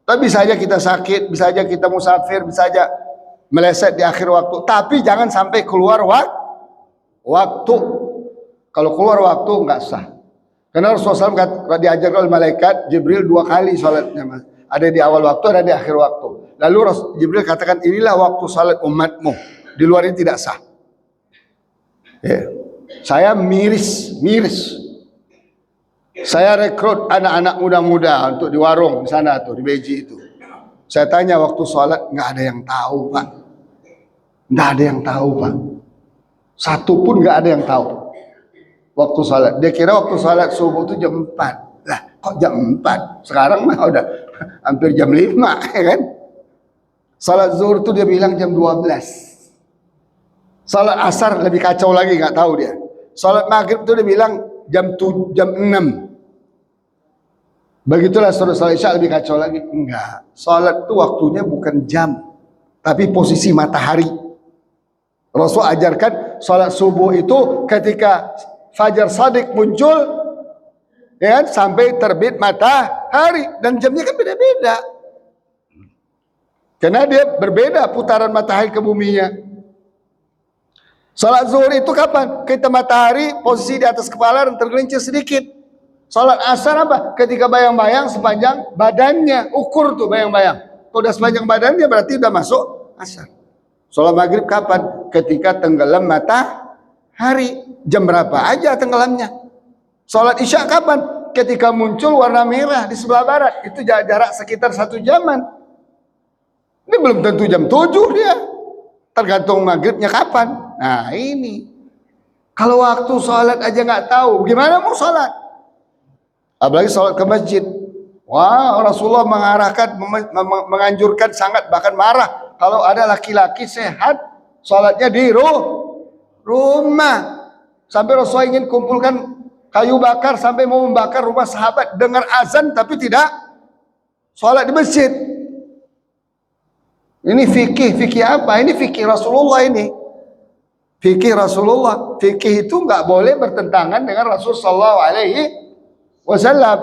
Tapi bisa aja kita sakit, bisa aja kita musafir, bisa aja meleset di akhir waktu. Tapi jangan sampai keluar waktu. Kalau keluar waktu enggak sah. Karena Rasulullah SAW diajarkan oleh malaikat Jibril 2 kali salatnya, Mas. Ada di awal waktu, ada di akhir waktu. Lalu Jibril katakan, inilah waktu salat umatmu. Di luar ini tidak sah. Ya. Saya miris. Saya rekrut anak-anak muda-muda untuk di warung di sana tuh, di Beji itu. Saya tanya waktu sholat, nggak ada yang tahu, Pak. Nggak ada yang tahu, Pak. Satu pun nggak ada yang tahu waktu sholat. Dia kira waktu sholat subuh itu jam 4. Lah, kok jam 4? Sekarang mah udah hampir jam 5, ya kan? Sholat zuhur itu dia bilang jam 12. Salat asar lebih kacau lagi, nggak tahu dia. Salat maghrib itu dia bilang jam 6. Begitulah salat isya lebih kacau lagi. Enggak, salat itu waktunya bukan jam, tapi posisi matahari. Rasul ajarkan salat subuh itu ketika fajar shadiq muncul, ya kan, sampai terbit matahari, dan jamnya kan beda-beda. Karena dia berbeda putaran matahari ke buminya. Salat zuhur itu kapan? Ketika matahari posisi di atas kepala dan tergelincir sedikit. Salat asar apa? Ketika bayang-bayang sepanjang badannya. Ukur tuh bayang-bayang. Kalau udah sepanjang badannya berarti udah masuk asar. Salat maghrib kapan? Ketika tenggelam matahari. Jam berapa aja tenggelamnya. Salat isya kapan? Ketika muncul warna merah di sebelah barat. Itu jarak sekitar 1 jaman. Ini belum tentu jam 7 dia. Tergantung maghribnya kapan. Nah ini, kalau waktu sholat aja nggak tahu, gimana mau sholat? Apalagi sholat ke masjid. Wah, Rasulullah menganjurkan sangat, bahkan marah kalau ada laki-laki sehat sholatnya di rumah. Sampai Rasulullah ingin kumpulkan kayu bakar sampai mau membakar rumah sahabat, dengar azan tapi tidak sholat di masjid. Ini fikih apa? Ini fikih Rasulullah ini. Fikih Rasulullah. Fikih itu nggak boleh bertentangan dengan Rasulullah SAW.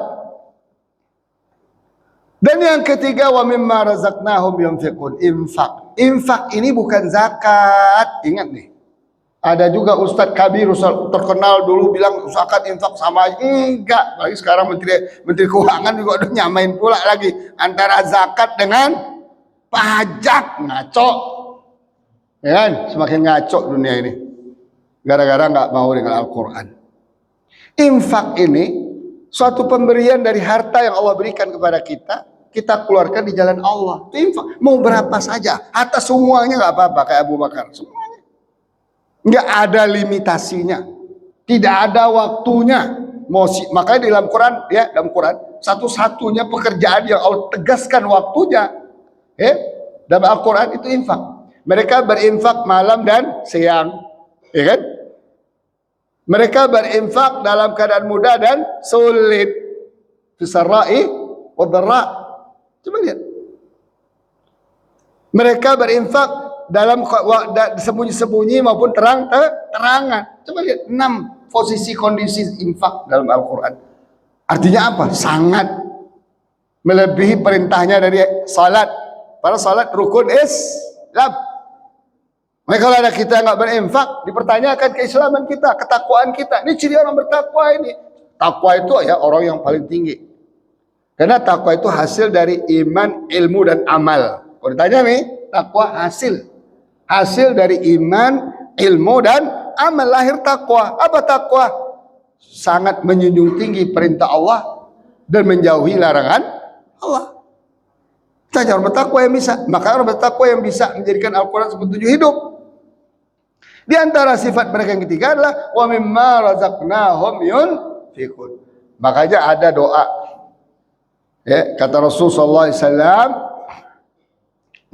Dan yang ketiga, wa mimma razaqnahum yunfiqun, infak. Infak ini bukan zakat. Ingat nih. Ada juga Ustadz Kabir, Ustadz terkenal dulu bilang zakat infak sama aja. Enggak. Lagi sekarang Menteri Keuangan juga udah nyamain pula lagi antara zakat dengan pajak. Ngaco, ya kan? Semakin ngaco dunia ini gara-gara nggak mau dengan Al-Quran. Infak ini suatu pemberian dari harta yang Allah berikan kepada kita keluarkan di jalan Allah. Itu infak. Mau berapa saja, harta semuanya nggak apa-apa, kayak Abu Bakar, semuanya. Nggak ada limitasinya, tidak ada waktunya. Makanya di dalam Quran, satu-satunya pekerjaan yang Allah tegaskan waktunya, dalam Al-Quran itu infak. Mereka berinfak malam dan siang, ya kan? Mereka berinfak dalam keadaan mudah dan sulit. Fisarra'i wa dharra. Coba lihat. Mereka berinfak dalam sembunyi-sembunyi maupun terangan. Coba lihat 6 posisi kondisi infak dalam Al-Quran. Artinya apa? Sangat melebihi perintahnya dari salat. Para salat rukun Islam. Maka kalau ada kita nggak berinfak, dipertanyakan keislaman kita, ketakwaan kita. Ini ciri orang bertakwa ini. Takwa itu ya orang yang paling tinggi. Karena takwa itu hasil dari iman, ilmu dan amal. Kalau ditanya nih, takwa hasil dari iman, ilmu dan amal, lahir takwa. Apa takwa? Sangat menjunjung tinggi perintah Allah dan menjauhi larangan Allah. Saja orang bertakwa yang bisa. Maka orang bertakwa yang bisa menjadikan Al-Quran sebagai petunjuk hidup. Di antara sifat mereka yang ketiga adalah wa mimma razaqnahum yunfiqun. Makanya ada doa. Ya, kata Rasulullah SAW,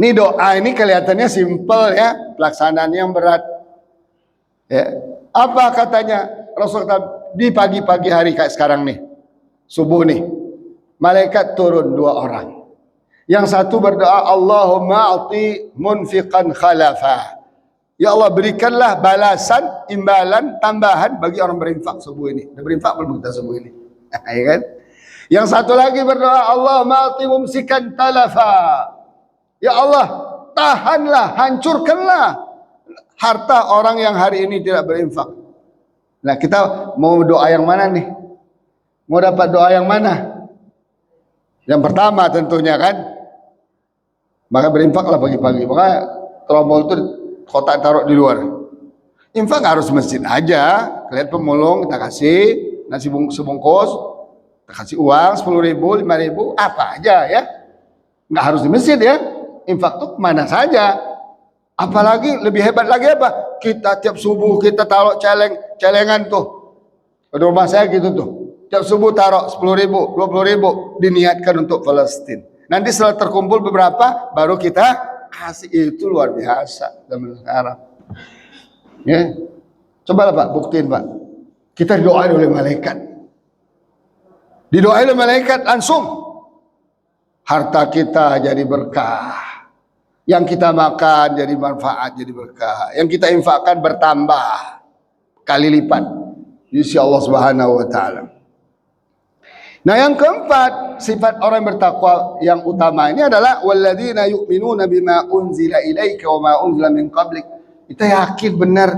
ini doa ini kelihatannya simpel ya, pelaksanaannya yang berat. Ya. Apa katanya Rasul kata, di pagi-pagi hari kayak sekarang nih, subuh nih, malaikat turun 2 orang. Yang satu berdoa, Allahumma a'ti munfiqan khalafa. Ya Allah, berikanlah balasan, imbalan, tambahan bagi orang berinfak subuh ini. Udah berinfak belum kita subuh ini? Ya kan? Yang satu lagi berdoa, Allahumma a'ti mumsikan talafa. Ya Allah, tahanlah, hancurkanlah harta orang yang hari ini tidak berinfak. Nah, kita mau doa yang mana nih? Mau dapat doa yang mana? Yang pertama tentunya kan, maka berinfaklah pagi-pagi. Maka trombol itu kotak taruh di luar. Infak harus masjid aja. Lihat pemulung kita kasih nasi sebungkus, kita kasih uang 10.000, 5.000, apa aja ya. Nggak harus di masjid ya. Infak tuh kemana saja. Apalagi lebih hebat lagi apa? Kita tiap subuh kita taruh celengan tuh. Di rumah saya gitu tuh. Tiap subuh taruh 10.000, 20.000 diniatkan untuk Palestina. Nanti setelah terkumpul beberapa baru kita kasih. Itu luar biasa zaman sekarang. Ya. Coba Pak buktiin Pak. Kita didoain oleh malaikat. Didoain oleh malaikat langsung. Harta kita jadi berkah. Yang kita makan jadi manfaat, jadi berkah. Yang kita infakkan bertambah kali lipat di sisi Allah Subhanahu wa taala. Nah, yang keempat, sifat orang bertakwa yang utama ini adalah walladzina yu'minuna bima unzila ilaika wa ma unzila min qablik. Kita yakin benar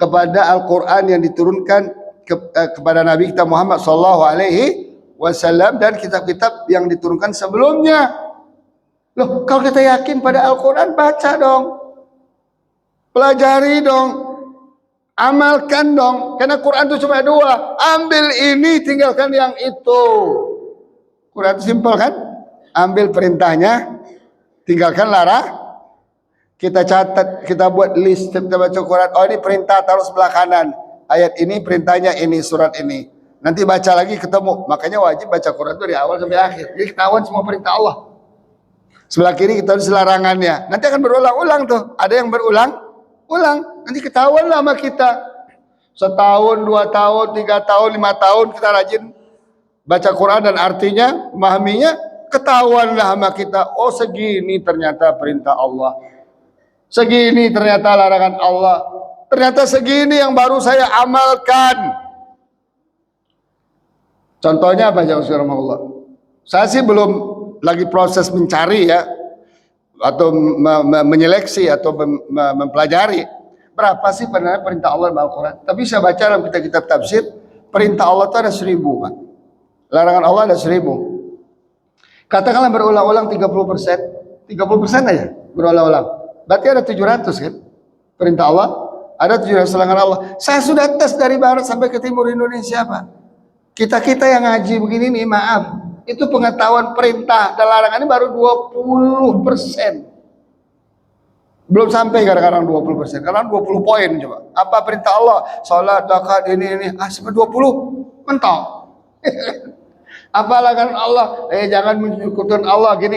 kepada Al-Qur'an yang diturunkan kepada Nabi kita Muhammad sallallahu alaihi wasallam dan kitab-kitab yang diturunkan sebelumnya. Loh, kalau kita yakin pada Al-Quran, baca dong, pelajari dong, amalkan dong. Karena Quran itu cuma 2, ambil ini, tinggalkan yang itu. Quran itu simpel kan? Ambil perintahnya, tinggalkan larang. Kita catat, kita buat list, kita baca Quran. Oh, ini perintah, taruh sebelah kanan. Ayat ini perintahnya ini, surat ini. Nanti baca lagi ketemu. Makanya wajib baca Quran itu dari awal sampai akhir. Jadi ketahuan semua perintah Allah. Sebelah kiri kita tulis larangannya. Nanti akan berulang-ulang tuh. Ada yang berulang-ulang. Nanti ketahuan lah sama kita. Setahun, 2 tahun, 3 tahun, 5 tahun kita rajin baca Quran dan artinya, memahaminya, ketahuan lah sama kita. Oh, segini ternyata perintah Allah. Segini ternyata larangan Allah. Ternyata segini yang baru saya amalkan. Contohnya apa jauh Allah? Saya sih belum lagi proses mencari ya, atau menyeleksi atau mempelajari berapa sih sebenarnya perintah Allah dalam Al-Quran. Tapi saya baca dalam kitab-kitab tafsir, perintah Allah itu ada 1000 Pak. Larangan Allah ada 1000. Katakanlah berulang-ulang 30%, 30% aja berulang-ulang. Berarti ada 700 kan? Perintah Allah ada 700 larangan Allah. Saya sudah tes dari barat sampai ke timur Indonesia Pak. Kita yang ngaji begini nih, maaf, itu pengetahuan perintah dan larangan ini baru 20%. Belum sampai kadang-kadang 20%. Kadang 20 poin coba. Apa perintah Allah? Salat, zakat, ini. Sampai 20 mentok. Apa larangan Allah? Jangan menyekutukan Allah, gini.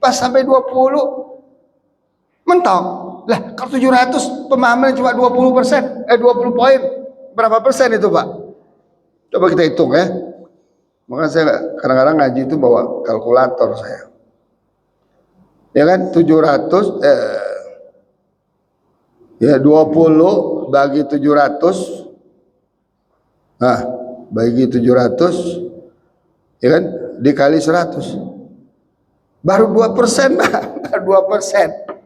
Pas sampai 20 mentok. Lah, kalau 700 pemahaman cuma 20%, 20 poin. Berapa persen itu, Pak? Coba kita hitung ya. Maka saya kadang-kadang ngaji itu bawa kalkulator saya. Ya kan 700 ya 20 bagi 700. Nah, bagi 700 ya kan dikali 100. Baru 2%, Pak. 2%.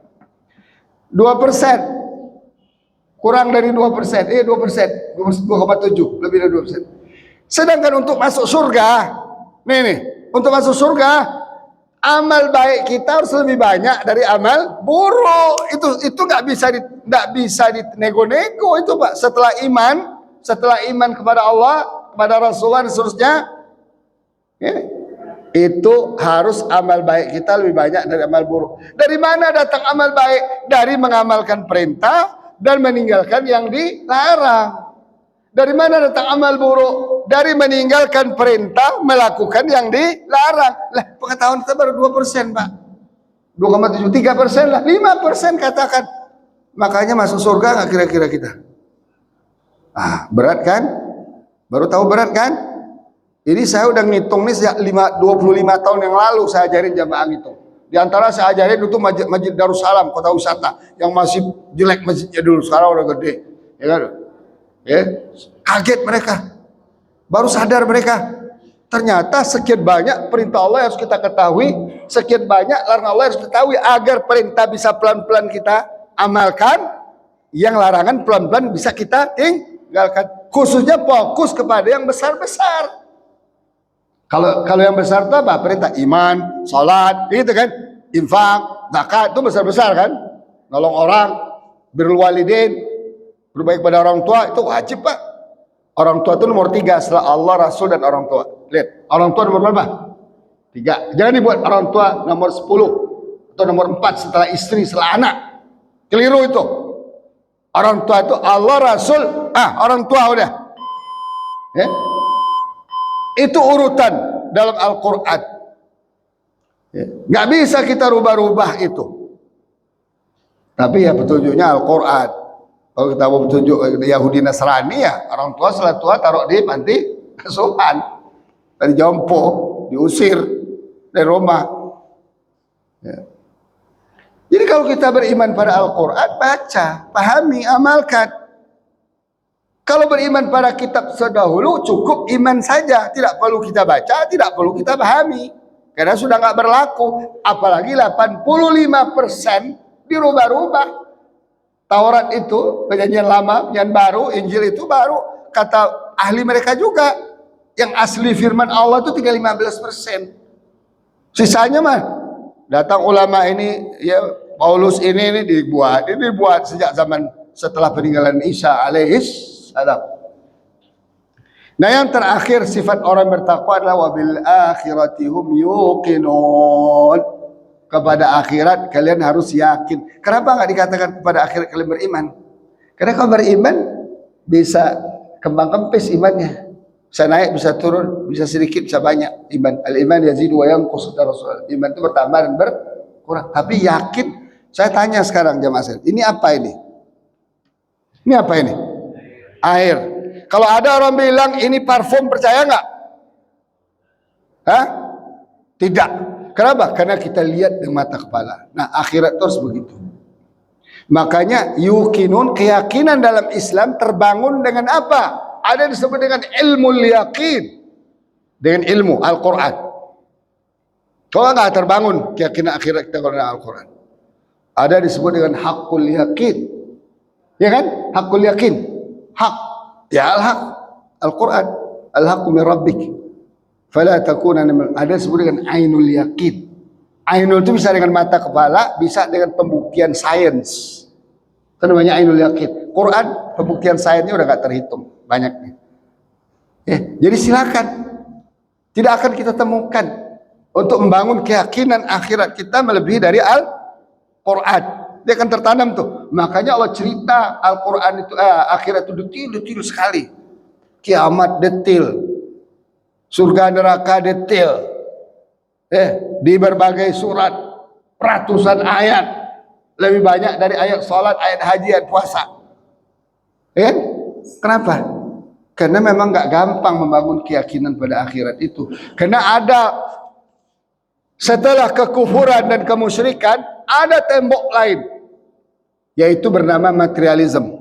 2%. Kurang dari 2%. 2%. 2,7, lebih dari 2%. Sedangkan untuk masuk surga, nih, untuk masuk surga, amal baik kita harus lebih banyak dari amal buruk. Itu nggak bisa dinego-nego itu Pak. Setelah iman kepada Allah, kepada Rasulullah dan seterusnya, ya, itu harus amal baik kita lebih banyak dari amal buruk. Dari mana datang amal baik? Dari mengamalkan perintah dan meninggalkan yang dilarang. Dari mana datang amal buruk? dari meninggalkan perintah melakukan yang dilarang. Lah, pengetahuan kita baru 2%, Pak. 2,7, 3% lah, 5% katakan. Makanya masuk surga nggak kira-kira kita? Ah, berat kan? Baru tahu berat kan? Ini saya udah ngitung nih sejak 25 tahun yang lalu saya ajarin jamaah ngitung. Di antara saya ajarin itu Masjid Darussalam, kota wisata, yang masih jelek masjidnya dulu, sekarang udah gede. Ya kan? Ya, kaget mereka. Baru sadar mereka. Ternyata sekian banyak perintah Allah yang harus kita ketahui, sekian banyak larangan Allah yang harus kita ketahui agar perintah bisa pelan-pelan kita amalkan, yang larangan pelan-pelan bisa kita tinggalkan. Khususnya fokus kepada yang besar-besar. Kalau yang besar itu apa? Perintah iman, sholat, gitu kan? Infak, zakat, itu besar-besar kan? Nolong orang, birrul walidain, berbaik pada orang tua, itu wajib, Pak. Orang tua itu nomor 3 setelah Allah, Rasul, dan orang tua. Lihat, orang tua nomor berapa? 3. Jangan dibuat orang tua nomor 10 atau nomor 4 setelah istri, setelah anak. Keliru itu. Orang tua itu Allah, Rasul, orang tua udah. Ya? Itu urutan dalam Al-Quran. Ya. Nggak bisa kita rubah-rubah itu. Tapi ya petunjuknya Al-Quran. Kalau kita mau petunjuk Yahudi Nasrani, ya orang tua setelah tua taruh di panti asuhan, dari jompo, diusir dari rumah. Ya. Jadi kalau kita beriman pada Al-Quran, baca, pahami, amalkan. Kalau beriman pada kitab terdahulu, cukup iman saja. Tidak perlu kita baca, tidak perlu kita pahami. Karena sudah nggak berlaku. Apalagi 85% dirubah-rubah. Taurat itu, perjanjian lama, perjanjian baru, Injil itu baru. Kata ahli mereka juga. Yang asli firman Allah itu tinggal 15%. Sisanya mah, datang ulama ini, ya Paulus ini dibuat sejak zaman setelah peninggalan Isa alaihis salam. Nah, yang terakhir sifat orang bertakwa adalah wabil akhirati hum yuqinun. Kepada akhirat kalian harus yakin. Kenapa nggak dikatakan kepada akhirat kalian beriman? Karena kalau beriman bisa kembang kempis imannya. Bisa naik, bisa turun, bisa sedikit, bisa banyak. Iman, al-iman yazidu wa yanqus, kata Rasul. Iman itu bertambah dan berkurang. Tapi yakin. Saya tanya sekarang jamaah sekalian, ini apa ini? Ini apa ini? Air. Kalau ada orang bilang ini parfum, percaya nggak? Hah? Tidak. Kenapa? Karena kita lihat dengan mata kepala. Nah, akhirat terus begitu. Makanya yukinun, keyakinan dalam Islam terbangun dengan apa? Ada disebut dengan ilmu yakin. Dengan ilmu Al-Quran. Kalau nggak terbangun keyakinan akhirat kita dengan Al-Quran. Ada disebut dengan hakul yakin. Ya kan? Hakul yakin. Hak. Ya al-haq. Al-Quran. Al-haqqu min rabbik. Fala takuna, ada disebut dengan ainul yakin. Ainul itu bisa dengan mata kepala, bisa dengan pembuktian sains. Itu namanya ainul yakin. Quran, pembuktian sainsnya udah gak terhitung banyaknya. Jadi silakan. Tidak akan kita temukan untuk membangun keyakinan akhirat kita melebihi dari Al-Quran. Dia akan tertanam tuh. Makanya Allah cerita Al-Quran itu akhirat itu detail sekali. Kiamat detail. Surga neraka detail. Di berbagai surat, ratusan ayat, lebih banyak dari ayat salat, ayat haji, ayat puasa. Kenapa? Karena memang nggak gampang membangun keyakinan pada akhirat itu. Karena ada setelah kekufuran dan kemusyrikan, ada tembok lain, yaitu bernama materialism.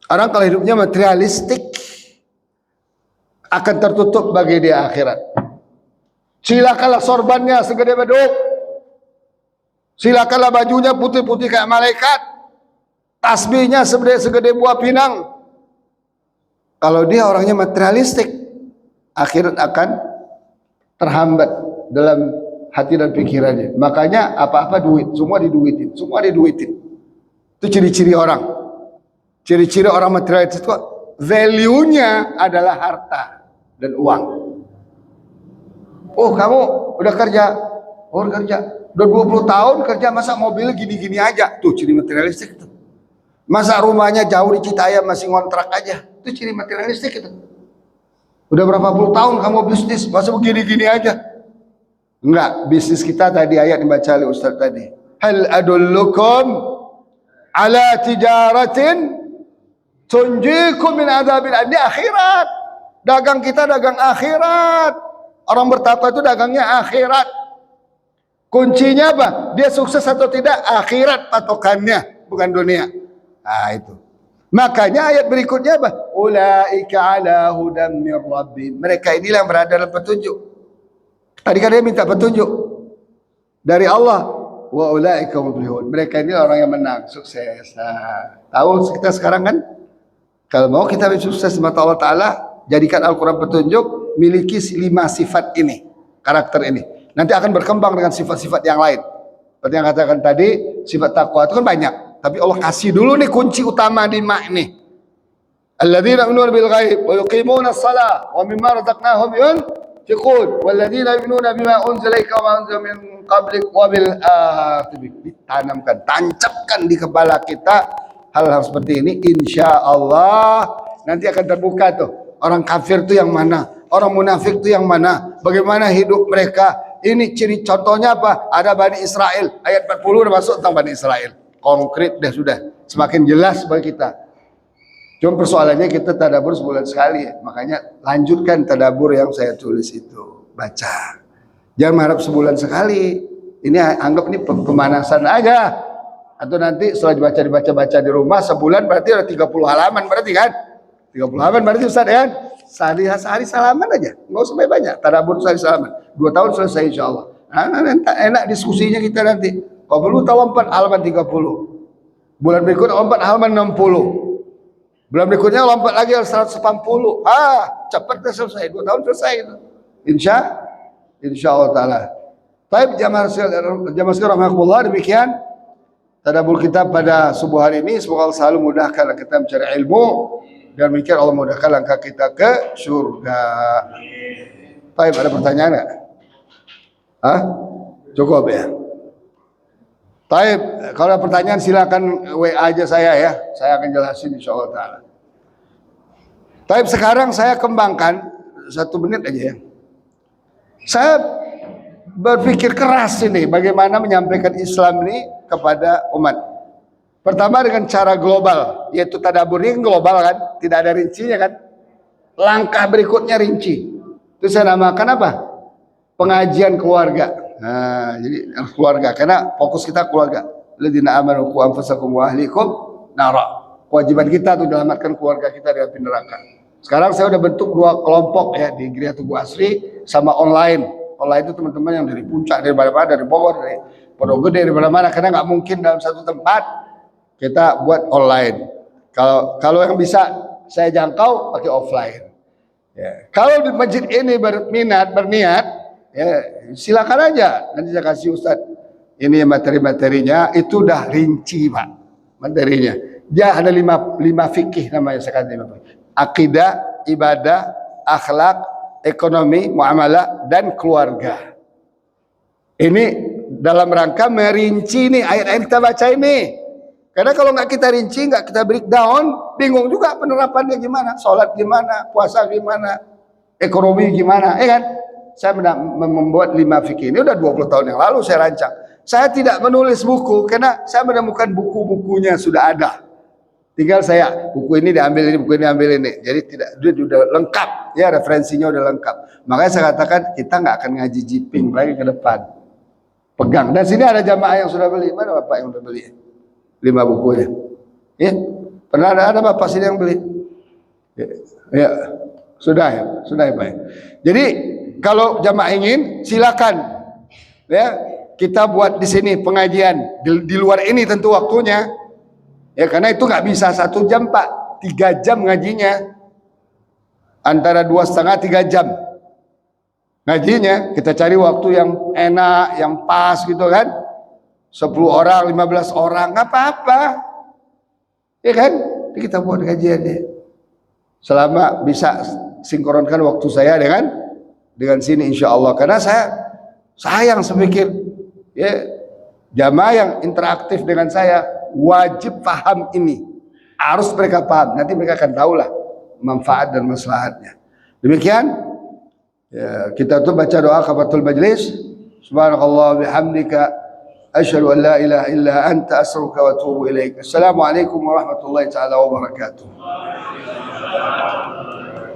Orang kalau hidupnya materialistik, akan tertutup bagi dia akhirat. Silakanlah sorbannya segede beduk, silakanlah bajunya putih-putih kayak malaikat, tasbihnya segede buah pinang. Kalau dia orangnya materialistik, akhirat akan terhambat dalam hati dan pikirannya. Makanya apa-apa duit, semua diduitin, Itu ciri-ciri orang. Ciri-ciri orang materialistik itu value-nya adalah harta dan uang. Oh, kamu udah kerja? Oh, kerja. Udah 20 tahun kerja, masa mobil gini-gini aja? Tuh ciri materialistik itu. Masa rumahnya jauh di Citayam masih ngontrak aja? Itu ciri materialistik itu. Udah berapa puluh tahun kamu bisnis, masa begini-gini aja? Enggak, bisnis kita tadi ayat dibaca oleh Ustaz tadi. Hal adullukum ala tijaratin tunjikum min adzabil di akhirat. Dagang kita dagang akhirat. Orang bertakwa itu dagangnya akhirat. Kuncinya apa? Dia sukses atau tidak? Akhirat patokannya, bukan dunia. Nah itu. Makanya ayat berikutnya apa? Ulaika ala hudam mir rabbihim. Mereka inilah yang berada dalam petunjuk. Tadi kan dia minta petunjuk dari Allah. Wa ulaika muflihun. Mereka ini orang yang menang, sukses. Nah, tahu kita sekarang kan? Kalau mau kita sukses di mata Allah Ta'ala, jadikan Al-Quran petunjuk, miliki 5 sifat ini, karakter ini. Nanti akan berkembang dengan sifat-sifat yang lain. Seperti yang katakan tadi, sifat takwa itu kan banyak. Tapi Allah kasih dulu nih kunci utama di mak ini. Alladzina yu'minuna bil ghaib wa yuqimuna shalah wa mimma razaqnahum yunfiqun walladzina yu'minuna bima unzila ilaika wa ma unzila min qablik wa bil akhir. Ditanamkan, tancapkan di kepala kita hal-hal seperti ini, insya Allah nanti akan terbuka tuh. Orang kafir itu yang mana, orang munafik itu yang mana, bagaimana hidup mereka. Ini ciri contohnya apa? Ada Bani Israel, ayat 40 udah masuk tentang Bani Israel. Konkret dah sudah, semakin jelas bagi kita. Cuma persoalannya kita tadabur sebulan sekali, makanya lanjutkan tadabur yang saya tulis itu, baca. Jangan harap sebulan sekali. Ini anggap ini pemanasan aja. Atau nanti setelah dibaca di rumah sebulan berarti ada 30 halaman berarti kan? 30 halaman berarti Ustaz ya? Sehari salaman aja, nggak usah banyak. Tadabur sehari salaman, 2 tahun selesai insya Allah. Nah, enak diskusinya kita nanti. Kalau perlu tahu 4 halaman 30. Bulan berikutnya lompat halaman 60. Bulan berikutnya lompat lagi 180. Cepat selesai, 2 tahun selesai itu. Insya Allah Ta'ala. Baik, jamaah sekalian rahmatullah, demikian tadabbur kita pada subuh hari ini. Semoga Allah selalu mudahkan kita mencari ilmu, dan demikian Allah mudahkan langkah kita ke surga. Baik, ada pertanyaan enggak? Cukup ya. Baik, kalau ada pertanyaan silakan WA aja saya ya. Saya akan jelasin insyaallah taala. Baik, sekarang saya kembangkan 1 menit aja ya. Saya berpikir keras ini bagaimana menyampaikan Islam ini kepada umat. Pertama dengan cara global, yaitu tadabbur ini global kan, tidak ada rincinya kan. Langkah berikutnya rinci. Itu saya namakan apa? Pengajian keluarga. Nah, jadi keluarga, karena fokus kita keluarga. Alladzina amanu qu anfusakum wa ahlikum nara. Kewajiban kita untuk menyelamatkan keluarga kita dari api neraka. Sekarang saya udah bentuk 2 kelompok ya di Gereja Tugu Asri sama online. Online itu teman-teman yang dari Puncak, dari mana-mana, dari Bogor, dari Pondok Gede, dari mana-mana, karena nggak mungkin dalam satu tempat kita buat online. Kalau yang bisa saya jangkau pakai offline. Ya. Kalau di masjid ini berniat, ya silakan aja. Nanti saya kasih Ustaz ini materi-materinya, itu udah rinci Pak materinya. Dia ada 5 fikih namanya saya katakan. Akidah, ibadah, akhlak, ekonomi, muamalah, dan keluarga. Ini dalam rangka merinci nih ayat-ayat kita baca ini. Karena kalau nggak kita rinci, nggak kita breakdown, bingung juga penerapannya gimana, sholat gimana, puasa gimana, ekonomi gimana, kan? Saya membuat 5 fikih ini udah 20 tahun yang lalu saya rancang. Saya tidak menulis buku karena saya menemukan buku-bukunya sudah ada. Tinggal saya buku ini diambil ini, buku ini ambil ini. Jadi tidak, dia sudah lengkap, ya referensinya udah lengkap. Makanya saya katakan kita nggak akan ngaji jiping lagi ke depan. Pegang. Dan sini ada jamaah yang sudah beli. Mana Bapak yang sudah beli? 5 bukunya. Ya, pernah ada Bapak sini yang beli? Ya, sudah ya Pak. Jadi kalau jamaah ingin silakan, ya kita buat di sini pengajian di luar ini tentu waktunya. Ya karena itu nggak bisa 1 jam Pak, 3 jam ngajinya, antara 2,5-3 jam ngajinya. Kita cari waktu yang enak, yang pas gitu kan, 10 orang, 15 orang, nggak apa-apa, ya kan? Kita buat kajiannya, selama bisa sinkronkan waktu saya dengan sini insya Allah. Karena saya sayang sepikir, ya jamaah yang interaktif dengan saya wajib paham ini, harus mereka paham. Nanti mereka akan tahulah manfaat dan maslahatnya. Demikian ya, kita tuh baca doa kafatul majlis. Subhanakallah bihamdika asyhadu an la ilaha illa anta astaghfiruka wa atubu ilaik. Assalamualaikum warahmatullahi taala wabarakatuh.